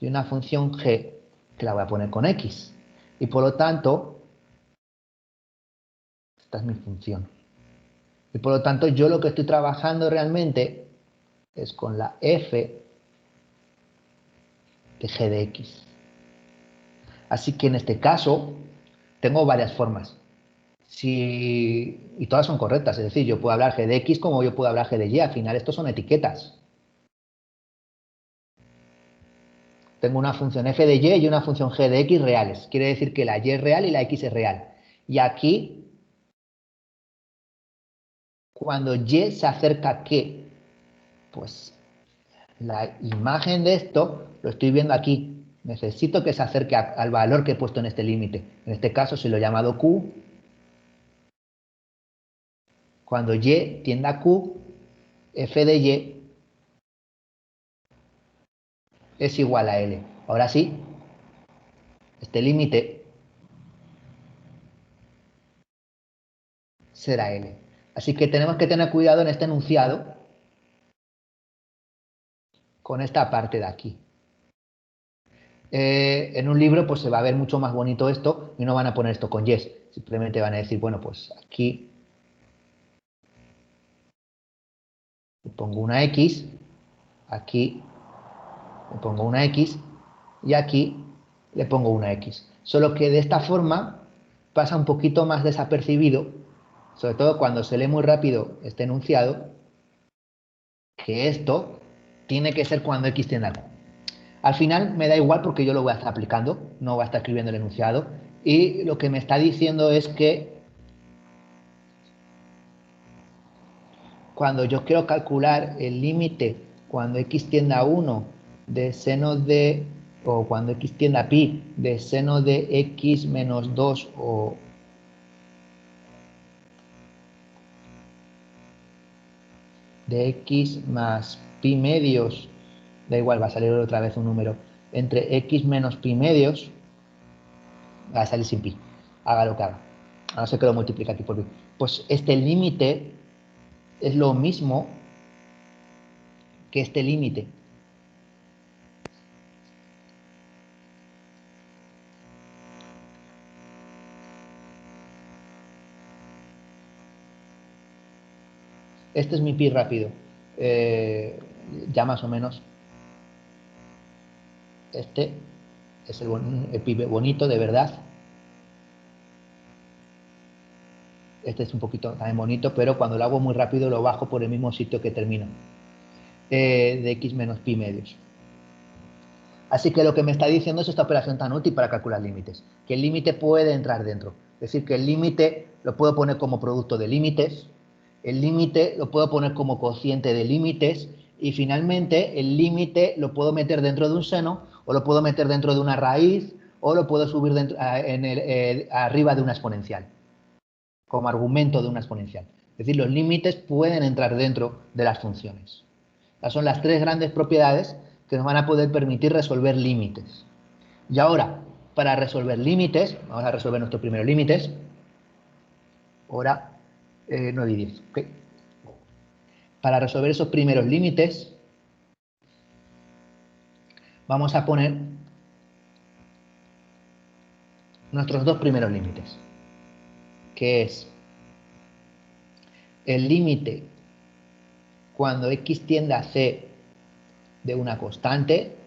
y una función g, que la voy a poner con x. Y por lo tanto, esta es mi función. Y por lo tanto, yo lo que estoy trabajando realmente es con la f de g de x. Así que en este caso, tengo varias formas. Y todas son correctas, es decir, yo puedo hablar g de x como yo puedo hablar g de y. Al final, estos son etiquetas. Tengo una función f de y y una función g de x reales. Quiere decir que la y es real y la x es real. Y aquí, cuando y se acerca a qué, pues la imagen de esto lo estoy viendo aquí. Necesito que se acerque al valor que he puesto en este límite. En este caso, si lo he llamado q, cuando y tiende a q, f de y es igual a L. Ahora sí, este límite será L. Así que tenemos que tener cuidado en este enunciado con esta parte de aquí. En un libro pues se va a ver mucho más bonito esto y no van a poner esto con yes. Simplemente van a decir, bueno, pues aquí le pongo una X, aquí le pongo una X y aquí le pongo una X. Solo que de esta forma pasa un poquito más desapercibido, sobre todo cuando se lee muy rápido este enunciado, que esto tiene que ser cuando X tiende a Q. Al final me da igual porque yo lo voy a estar aplicando, no voy a estar escribiendo el enunciado, y lo que me está diciendo es que cuando yo quiero calcular el límite cuando X tiende a 1 de seno de, o cuando X tiende a pi de seno de X menos 2 o de X más pi medios, da igual, va a salir otra vez un número, entre X menos pi medios, va a salir sin pi, haga lo que haga, a no ser que lo multiplique aquí por pi. Pues este límite es lo mismo que este límite. Este es mi pi rápido. Ya más o menos. Este es el pi bonito, de verdad. Este es un poquito también bonito, pero cuando lo hago muy rápido lo bajo por el mismo sitio que termino. De x menos pi medios. Así que lo que me está diciendo es esta operación tan útil para calcular límites. Que el límite puede entrar dentro. Es decir, que el límite lo puedo poner como producto de límites. El límite lo puedo poner como cociente de límites. Y finalmente el límite lo puedo meter dentro de un seno, o lo puedo meter dentro de una raíz, o lo puedo subir arriba de una exponencial, como argumento de una exponencial. Es decir, los límites pueden entrar dentro de las funciones. Estas son las tres grandes propiedades que nos van a poder permitir resolver límites. Y ahora, para resolver límites, vamos a resolver nuestros primeros límites. Ahora, 9 y 10. ¿Okay? Para resolver esos primeros límites, vamos a poner nuestros dos primeros límites, que es el límite cuando x tiende a c de una constante,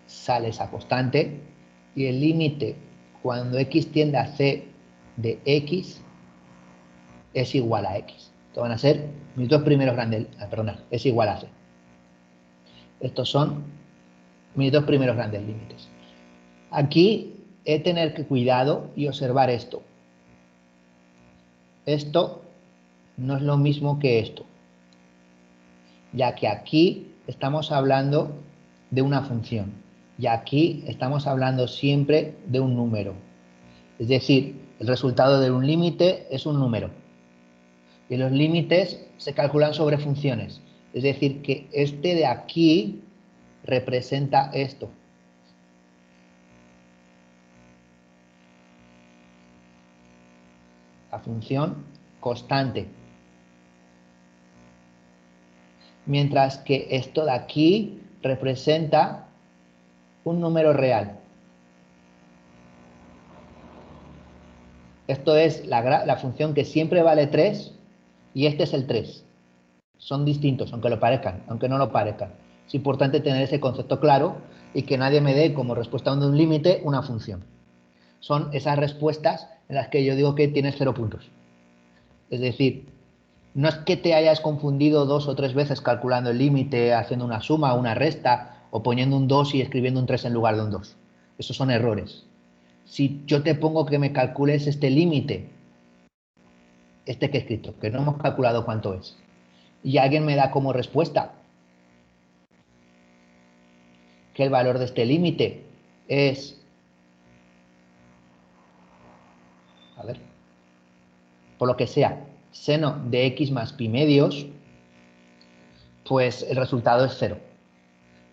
sale esa constante, y el límite cuando x tiende a c de x es igual a x. Estos van a ser mis dos primeros grandes, es igual a c. Estos son mis dos primeros grandes límites. Aquí he de tener que cuidado y observar esto. Esto no es lo mismo que esto, ya que aquí estamos hablando de una función y aquí estamos hablando siempre de un número. Es decir, el resultado de un límite es un número. Y los límites se calculan sobre funciones. Es decir, que este de aquí representa esto. La función constante. Mientras que esto de aquí representa un número real. Esto es la función que siempre vale 3 y este es el 3. Son distintos, aunque lo parezcan, aunque no lo parezcan. Es importante tener ese concepto claro y que nadie me dé como respuesta de un límite una función. Son esas respuestas en las que yo digo que tienes 0 puntos. Es decir, no es que te hayas confundido 2 o 3 veces calculando el límite, haciendo una suma, una resta, o poniendo un 2 y escribiendo un 3 en lugar de un 2. Esos son errores. Si yo te pongo que me calcules este límite, este que he escrito, que no hemos calculado cuánto es, y alguien me da como respuesta que el valor de este límite es, a ver, por lo que sea, seno de x más pi medios, pues el resultado es 0.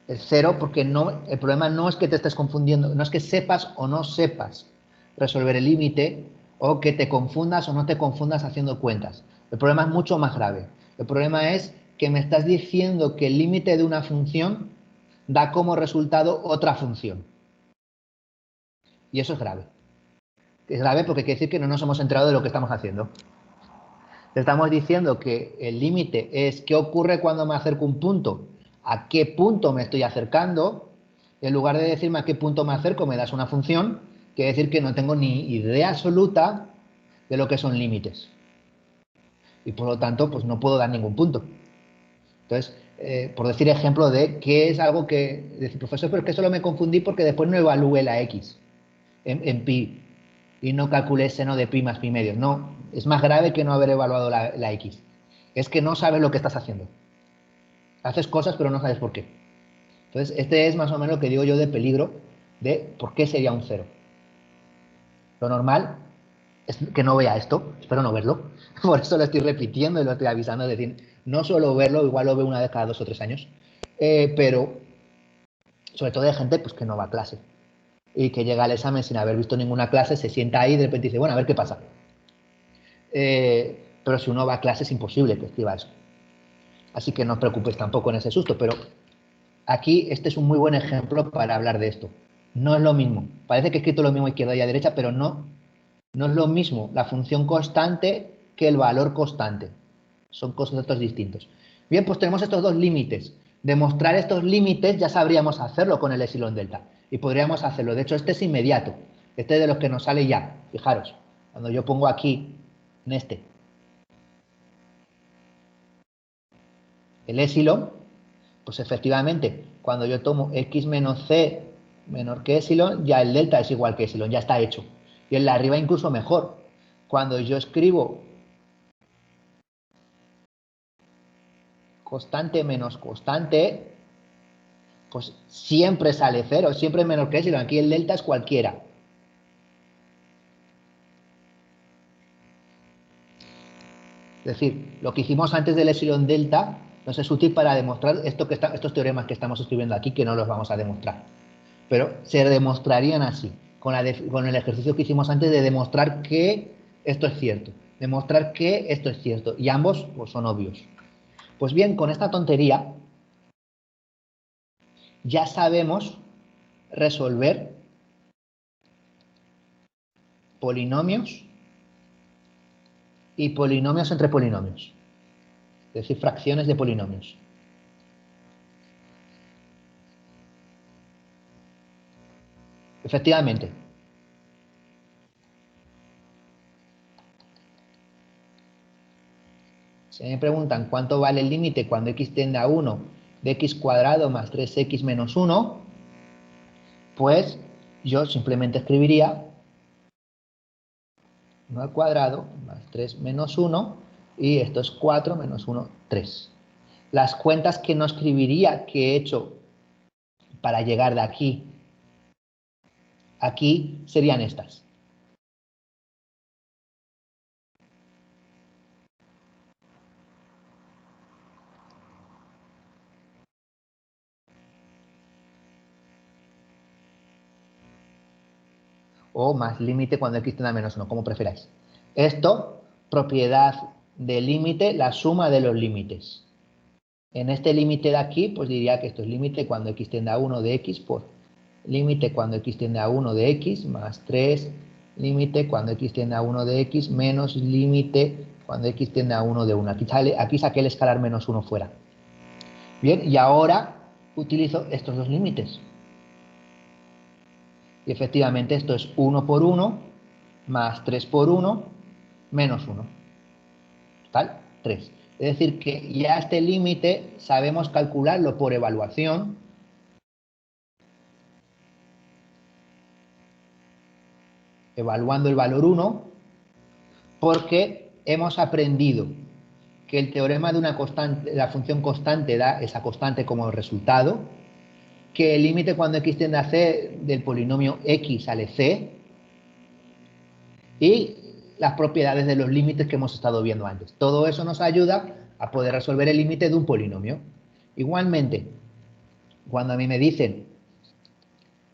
Es 0 porque no, el problema no es que te estés confundiendo, no es que sepas o no sepas resolver el límite, o que te confundas o no te confundas haciendo cuentas. El problema es mucho más grave. El problema es que me estás diciendo que el límite de una función da como resultado otra función. Y eso es grave. Es grave porque quiere decir que no nos hemos enterado de lo que estamos haciendo. Te estamos diciendo que el límite es qué ocurre cuando me acerco a un punto, a qué punto me estoy acercando. En lugar de decirme a qué punto me acerco, me das una función, quiere decir que no tengo ni idea absoluta de lo que son límites. Y por lo tanto, pues no puedo dar ningún punto. Entonces, por decir ejemplo de qué es algo que, decir, profesor, pero es que solo me confundí porque después no evalué la X en pi y no calculé seno de pi más pi medio. No, es más grave que no haber evaluado la X. Es que no sabes lo que estás haciendo. Haces cosas pero no sabes por qué. Entonces, este es más o menos lo que digo yo de peligro de por qué sería un 0. Lo normal es que no vea esto, espero no verlo. Por eso lo estoy repitiendo y lo estoy avisando, es decir, no suelo verlo, igual lo veo una vez cada 2 o 3 años, pero sobre todo de gente pues, que no va a clase y que llega al examen sin haber visto ninguna clase, se sienta ahí y de repente dice, bueno, a ver qué pasa. Pero si uno va a clase es imposible que escriba eso. Así que no os preocupéis tampoco en ese susto, pero aquí este es un muy buen ejemplo para hablar de esto. No es lo mismo. Parece que he escrito lo mismo izquierda y a derecha, pero no es lo mismo la función constante que el valor constante. Son conceptos distintos. Bien, pues tenemos estos dos límites. Demostrar estos límites ya sabríamos hacerlo con el epsilon delta. Y podríamos hacerlo. De hecho, este es inmediato. Este es de los que nos sale ya. Fijaros, cuando yo pongo aquí, en este, el epsilon, pues efectivamente, cuando yo tomo x menos c menor que epsilon, ya el delta es igual que epsilon, ya está hecho. Y en la arriba incluso mejor. Cuando yo escribo constante menos constante, pues siempre sale 0, siempre menor que epsilon. Aquí el delta es cualquiera. Es decir, lo que hicimos antes del epsilon delta nos es útil para demostrar estos teoremas que estamos escribiendo aquí, que no los vamos a demostrar. Pero se demostrarían así, con el ejercicio que hicimos antes de demostrar que esto es cierto. Demostrar que esto es cierto. Y ambos pues, son obvios. Pues bien, con esta tontería ya sabemos resolver polinomios y polinomios entre polinomios. Es decir, fracciones de polinomios. Efectivamente. Si me preguntan cuánto vale el límite cuando x tiende a 1 de x cuadrado más 3x menos 1, pues yo simplemente escribiría 1 al cuadrado más 3 menos 1 y esto es 4 menos 1, 3. Las cuentas que no escribiría que he hecho para llegar de aquí a aquí serían estas. O más límite cuando x tiende a menos 1, como preferáis. Esto, propiedad de límite, la suma de los límites. En este límite de aquí, pues diría que esto es límite cuando x tiende a 1 de x por límite cuando x tiende a 1 de x más 3 límite cuando x tiende a 1 de x menos límite cuando x tiende a 1 de 1. Aquí saqué el escalar menos 1 fuera. Bien, y ahora utilizo estos dos límites. Y efectivamente esto es 1 por 1 más 3 por 1 menos 1. Total, 3. Es decir, que ya este límite sabemos calcularlo por evaluación. Evaluando el valor 1, porque hemos aprendido que el teorema de una constante, la función constante da esa constante como resultado, que el límite cuando x tiende a c del polinomio x sale c, y las propiedades de los límites que hemos estado viendo antes. Todo eso nos ayuda a poder resolver el límite de un polinomio. Igualmente, cuando a mí me dicen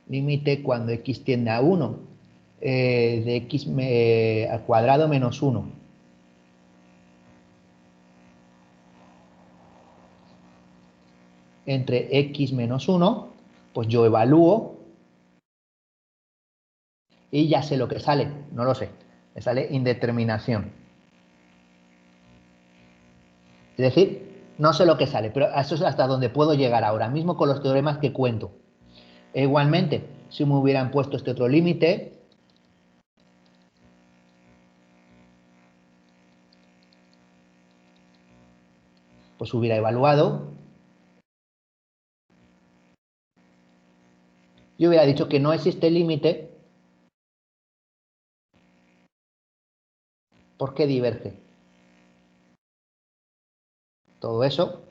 límite cuando x tiende a 1 de x al cuadrado menos 1 entre x menos 1, pues yo evalúo y ya sé lo que sale, no lo sé, me sale indeterminación. Es decir, no sé lo que sale, pero eso es hasta donde puedo llegar ahora mismo con los teoremas que cuento. E igualmente, si me hubieran puesto este otro límite, pues hubiera evaluado. Yo hubiera dicho que no existe límite porque diverge. Todo eso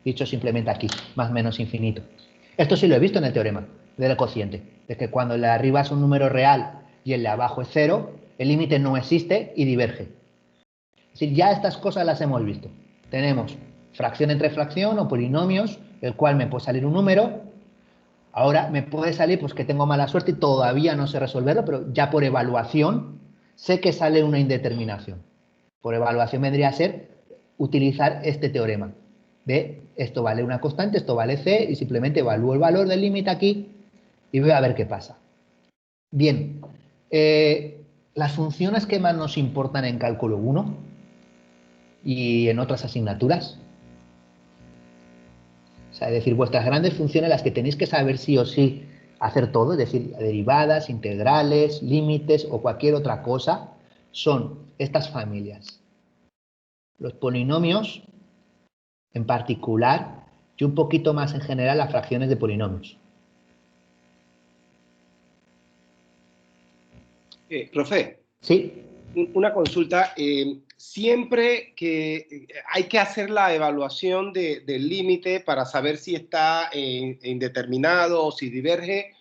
dicho simplemente aquí, más o menos infinito. Esto sí lo he visto en el teorema del cociente, de que cuando el de arriba es un número real y el de abajo es 0, el límite no existe y diverge. Es decir, ya estas cosas las hemos visto. Tenemos fracción entre fracción o polinomios, el cual me puede salir un número. Ahora me puede salir pues que tengo mala suerte y todavía no sé resolverlo, pero ya por evaluación sé que sale una indeterminación. Por evaluación vendría a ser utilizar este teorema de esto vale una constante, esto vale c, y simplemente evalúo el valor del límite aquí y voy a ver qué pasa. Bien, las funciones que más nos importan en cálculo 1 y en otras asignaturas, o sea, es decir, vuestras grandes funciones, las que tenéis que saber sí o sí hacer todo, es decir, derivadas, integrales, límites o cualquier otra cosa, son estas familias. Los polinomios, en particular, y un poquito más en general las fracciones de polinomios. Profe, Sí, una consulta. Siempre que hay que hacer la evaluación del límite para saber si está indeterminado o si diverge,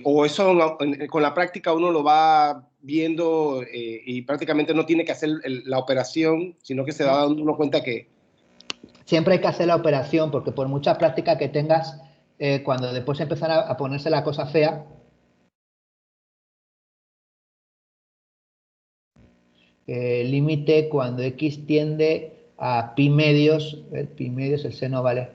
o eso con la práctica uno lo va viendo y prácticamente no tiene que hacer la operación, sino que se va dando uno cuenta que... siempre hay que hacer la operación porque por mucha práctica que tengas, cuando después empezará a ponerse la cosa fea, límite cuando x tiende a pi medios, pi medios el seno vale.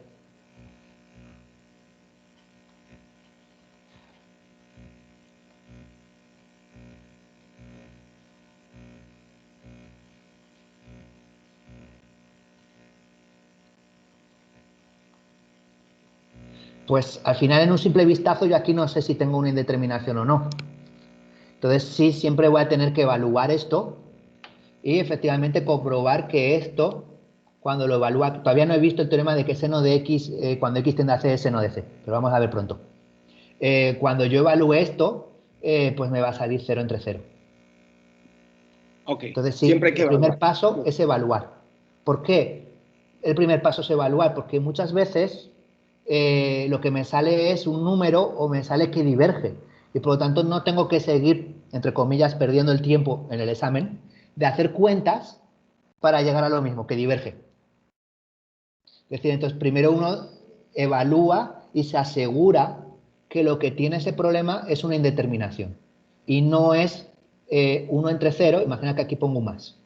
Pues al final en un simple vistazo yo aquí no sé si tengo una indeterminación o no. Entonces sí, siempre voy a tener que evaluar esto y efectivamente comprobar que esto, cuando lo evalúa, todavía no he visto el teorema de que seno de x, cuando x tiende a c es seno de c, pero vamos a ver pronto. Cuando yo evalúe esto, pues me va a salir 0 entre 0. Ok, Entonces sí, siempre hay que el primer evaluar. paso es evaluar. ¿Por qué? El primer paso es evaluar, porque muchas veces lo que me sale es un número o me sale que diverge. Y por lo tanto no tengo que seguir, entre comillas, perdiendo el tiempo en el examen de hacer cuentas para llegar a lo mismo, que diverge. Es decir, entonces primero uno evalúa y se asegura que lo que tiene ese problema es una indeterminación. Y no es 1 entre 0, imagina que aquí pongo un más,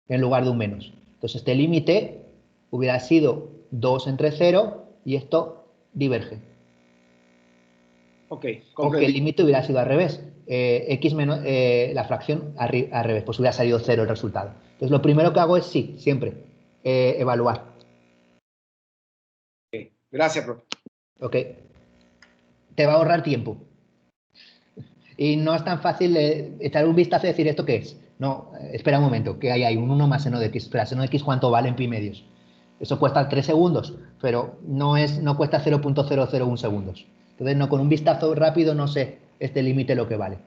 en lugar de un menos. Entonces este límite hubiera sido 2 entre 0 y esto diverge. Ok, O que el límite hubiera sido al revés, x menos la fracción al revés, pues hubiera salido 0 el resultado. Entonces lo primero que hago es sí, siempre, evaluar. gracias, profe. Ok. Te va a ahorrar tiempo. Y no es tan fácil echar un vistazo y decir esto qué es. No, espera un momento, que hay un 1 más seno de x. Espera, seno de x cuánto vale en pi medios. Eso cuesta 3 segundos, pero no cuesta 0.001 segundos. Entonces, no, con un vistazo rápido no sé este límite lo que vale.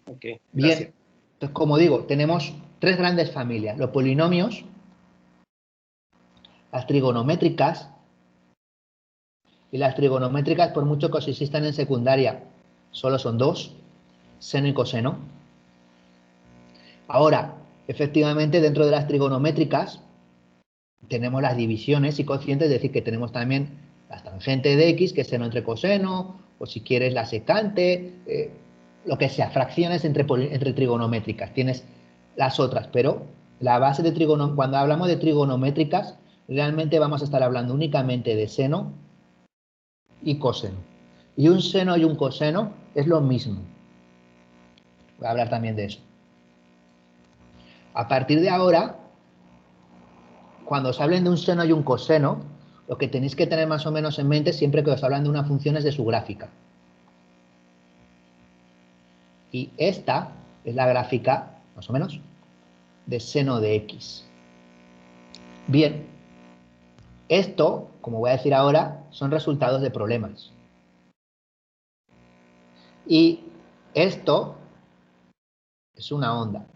Ok, gracias. Bien, entonces como digo, tenemos tres grandes familias. Los polinomios, las trigonométricas, y las trigonométricas, por mucho que os existan en secundaria, solo son dos, seno y coseno. Ahora, efectivamente, dentro de las trigonométricas tenemos las divisiones y cocientes, es decir, que tenemos también la tangente de x, que es seno entre coseno, o si quieres la secante, lo que sea, fracciones entre trigonométricas. Tienes las otras, pero la base de cuando hablamos de trigonométricas, realmente vamos a estar hablando únicamente de seno y coseno. Y un seno y un coseno es lo mismo. Voy a hablar también de eso. A partir de ahora, cuando os hablen de un seno y un coseno, lo que tenéis que tener más o menos en mente siempre que os hablan de una función es de su gráfica. Y esta es la gráfica, más o menos, de seno de x. Bien, esto, como voy a decir ahora, son resultados de problemas. Y esto es una onda.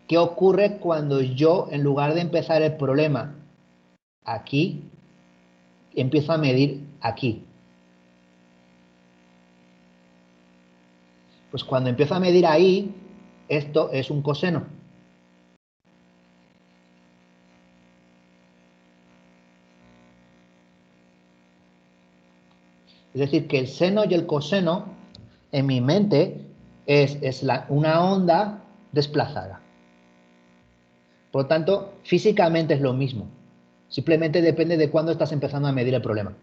¿Qué ocurre cuando yo, en lugar de empezar el problema aquí, empiezo a medir aquí? Pues cuando empiezo a medir ahí, esto es un coseno. Es decir, que el seno y el coseno, en mi mente, es una onda desplazada. Por lo tanto, físicamente es lo mismo. Simplemente depende de cuándo estás empezando a medir el problema.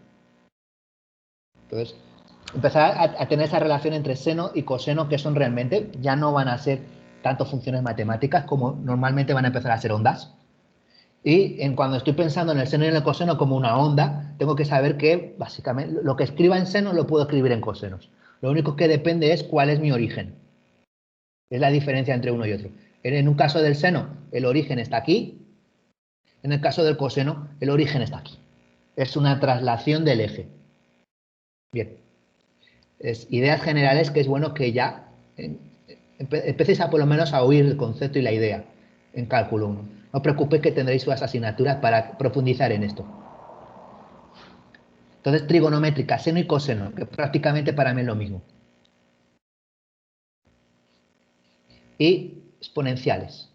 Entonces, empezar a tener esa relación entre seno y coseno, que son realmente, ya no van a ser tanto funciones matemáticas como normalmente van a empezar a ser ondas. Y cuando estoy pensando en el seno y en el coseno como una onda, tengo que saber que básicamente lo que escriba en seno lo puedo escribir en cosenos. Lo único que depende es cuál es mi origen. Es la diferencia entre uno y otro. En un caso del seno, el origen está aquí. En el caso del coseno, el origen está aquí. Es una traslación del eje. Bien. Ideas generales que es bueno que ya empecéis a por lo menos a oír el concepto y la idea en cálculo 1. No os preocupéis que tendréis sus asignaturas para profundizar en esto. Entonces, trigonométrica, seno y coseno, que prácticamente para mí es lo mismo. Y exponenciales.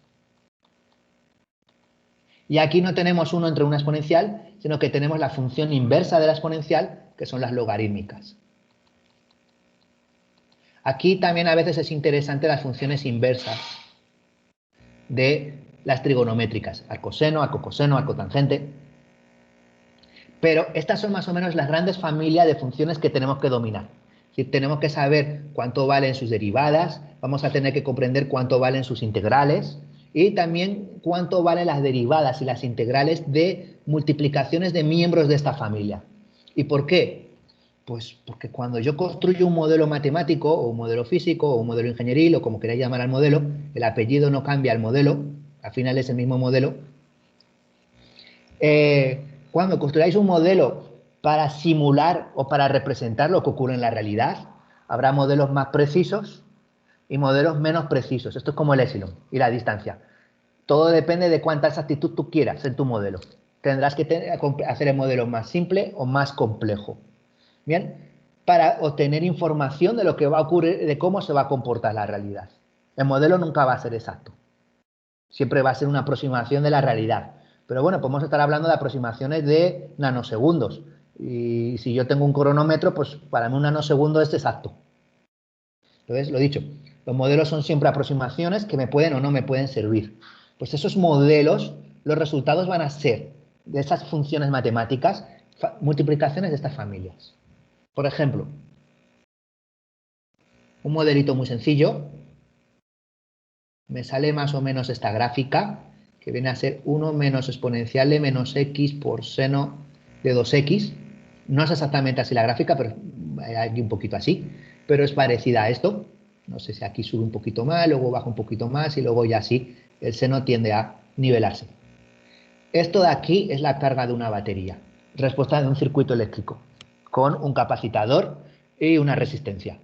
Y aquí no tenemos uno entre una exponencial, sino que tenemos la función inversa de la exponencial, que son las logarítmicas. Aquí también a veces es interesante las funciones inversas de las trigonométricas, arcoseno, arcocoseno, arcotangente. Pero estas son más o menos las grandes familias de funciones que tenemos que dominar. Es decir, tenemos que saber cuánto valen sus derivadas, vamos a tener que comprender cuánto valen sus integrales y también cuánto valen las derivadas y las integrales de multiplicaciones de miembros de esta familia. ¿Y por qué? Pues porque cuando yo construyo un modelo matemático o un modelo físico o un modelo ingenieril o como queráis llamar al modelo, el apellido no cambia al modelo, al final es el mismo modelo. Cuando construyáis un modelo para simular o para representar lo que ocurre en la realidad, habrá modelos más precisos y modelos menos precisos. Esto es como el epsilon y la distancia. Todo depende de cuánta exactitud tú quieras en tu modelo. Tendrás que hacer el modelo más simple o más complejo. Bien, para obtener información de lo que va a ocurrir, de cómo se va a comportar la realidad. El modelo nunca va a ser exacto. Siempre va a ser una aproximación de la realidad. Pero bueno, podemos estar hablando de aproximaciones de nanosegundos. Y si yo tengo un cronómetro, pues para mí un nanosegundo es exacto. Entonces, lo dicho, los modelos son siempre aproximaciones que me pueden o no me pueden servir. Pues esos modelos, los resultados van a ser de esas funciones matemáticas, multiplicaciones de estas familias. Por ejemplo, un modelito muy sencillo, me sale más o menos esta gráfica, que viene a ser 1 menos exponencial de menos x por seno de 2x. No es exactamente así la gráfica, pero hay un poquito así, pero es parecida a esto. No sé si aquí sube un poquito más, luego baja un poquito más y luego ya así el seno tiende a nivelarse. Esto de aquí es la carga de una batería, respuesta de un circuito eléctrico, con un capacitador y una resistencia.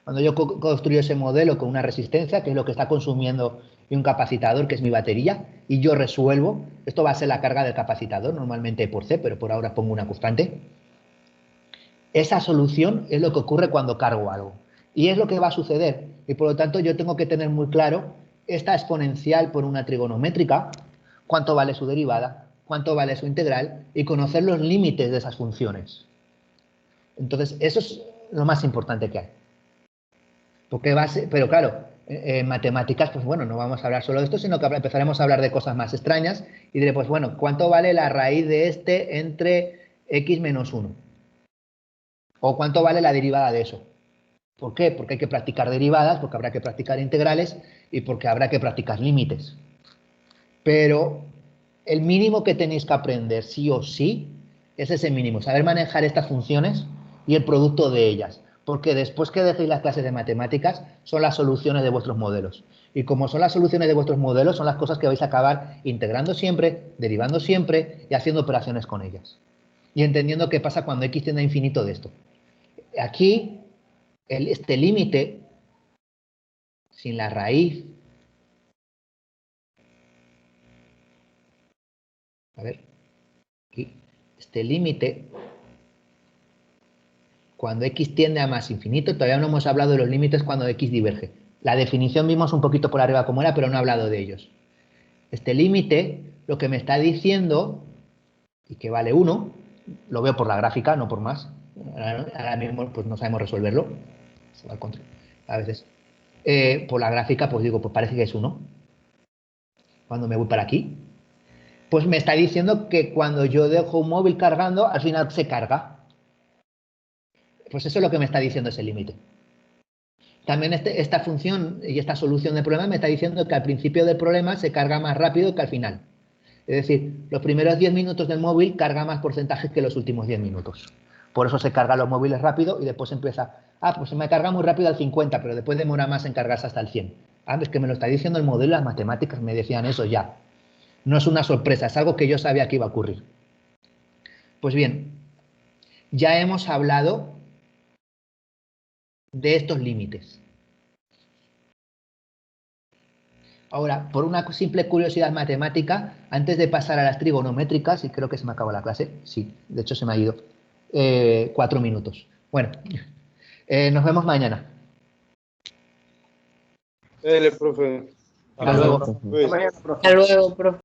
Cuando yo construyo ese modelo con una resistencia, que es lo que está consumiendo, y un capacisador, que es mi batería, y yo resuelvo, esto va a ser la carga del capacisador, normalmente por C, pero por ahora pongo una constante. Esa solución es lo que ocurre cuando cargo algo. Y es lo que va a suceder. Y por lo tanto yo tengo que tener muy claro esta exponencial por una trigonométrica, cuánto vale su derivada, cuánto vale su integral, y conocer los límites de esas funciones. Entonces, eso es lo más importante que hay. Porque va a ser, pero claro, en matemáticas, pues bueno, no vamos a hablar solo de esto, sino que empezaremos a hablar de cosas más extrañas y diré, pues bueno, ¿cuánto vale la raíz de este entre x menos 1? ¿O cuánto vale la derivada de eso? ¿Por qué? Porque hay que practicar derivadas, porque habrá que practicar integrales y porque habrá que practicar límites. Pero el mínimo que tenéis que aprender sí o sí es ese mínimo, saber manejar estas funciones y el producto de ellas. Porque después que dejéis las clases de matemáticas son las soluciones de vuestros modelos. Y como son las soluciones de vuestros modelos, son las cosas que vais a acabar integrando siempre, derivando siempre y haciendo operaciones con ellas. Y entendiendo qué pasa cuando x tiende a infinito de esto. Aquí, este límite, sin la raíz, a ver, aquí, este límite, cuando x tiende a más infinito, todavía no hemos hablado de los límites cuando x diverge. La definición vimos un poquito por arriba cómo era, pero no he hablado de ellos. Este límite, lo que me está diciendo, y que vale 1, lo veo por la gráfica, no por más. Ahora mismo pues no sabemos resolverlo. Se va al control. A veces. Por la gráfica, pues digo, pues parece que es 1. Cuando me voy para aquí, pues me está diciendo que cuando yo dejo un móvil cargando, al final se carga. Pues eso es lo que me está diciendo ese límite. También esta función y esta solución del problema me está diciendo que al principio del problema se carga más rápido que al final. Es decir, los primeros 10 minutos del móvil carga más porcentaje que los últimos 10 minutos. Por eso se cargan los móviles rápido y después empieza, pues se me carga muy rápido al 50, pero después demora más en cargarse hasta el 100. Es que me lo está diciendo el modelo, las matemáticas me decían eso ya. No es una sorpresa, es algo que yo sabía que iba a ocurrir. Pues bien, ya hemos hablado de estos límites. Ahora, por una simple curiosidad matemática, antes de pasar a las trigonométricas, y creo que se me acabó la clase, sí, de hecho se me ha ido, 4 minutos. Bueno, nos vemos mañana. Dale, profe. Hasta luego. Hasta mañana, profe. Hasta luego, profe.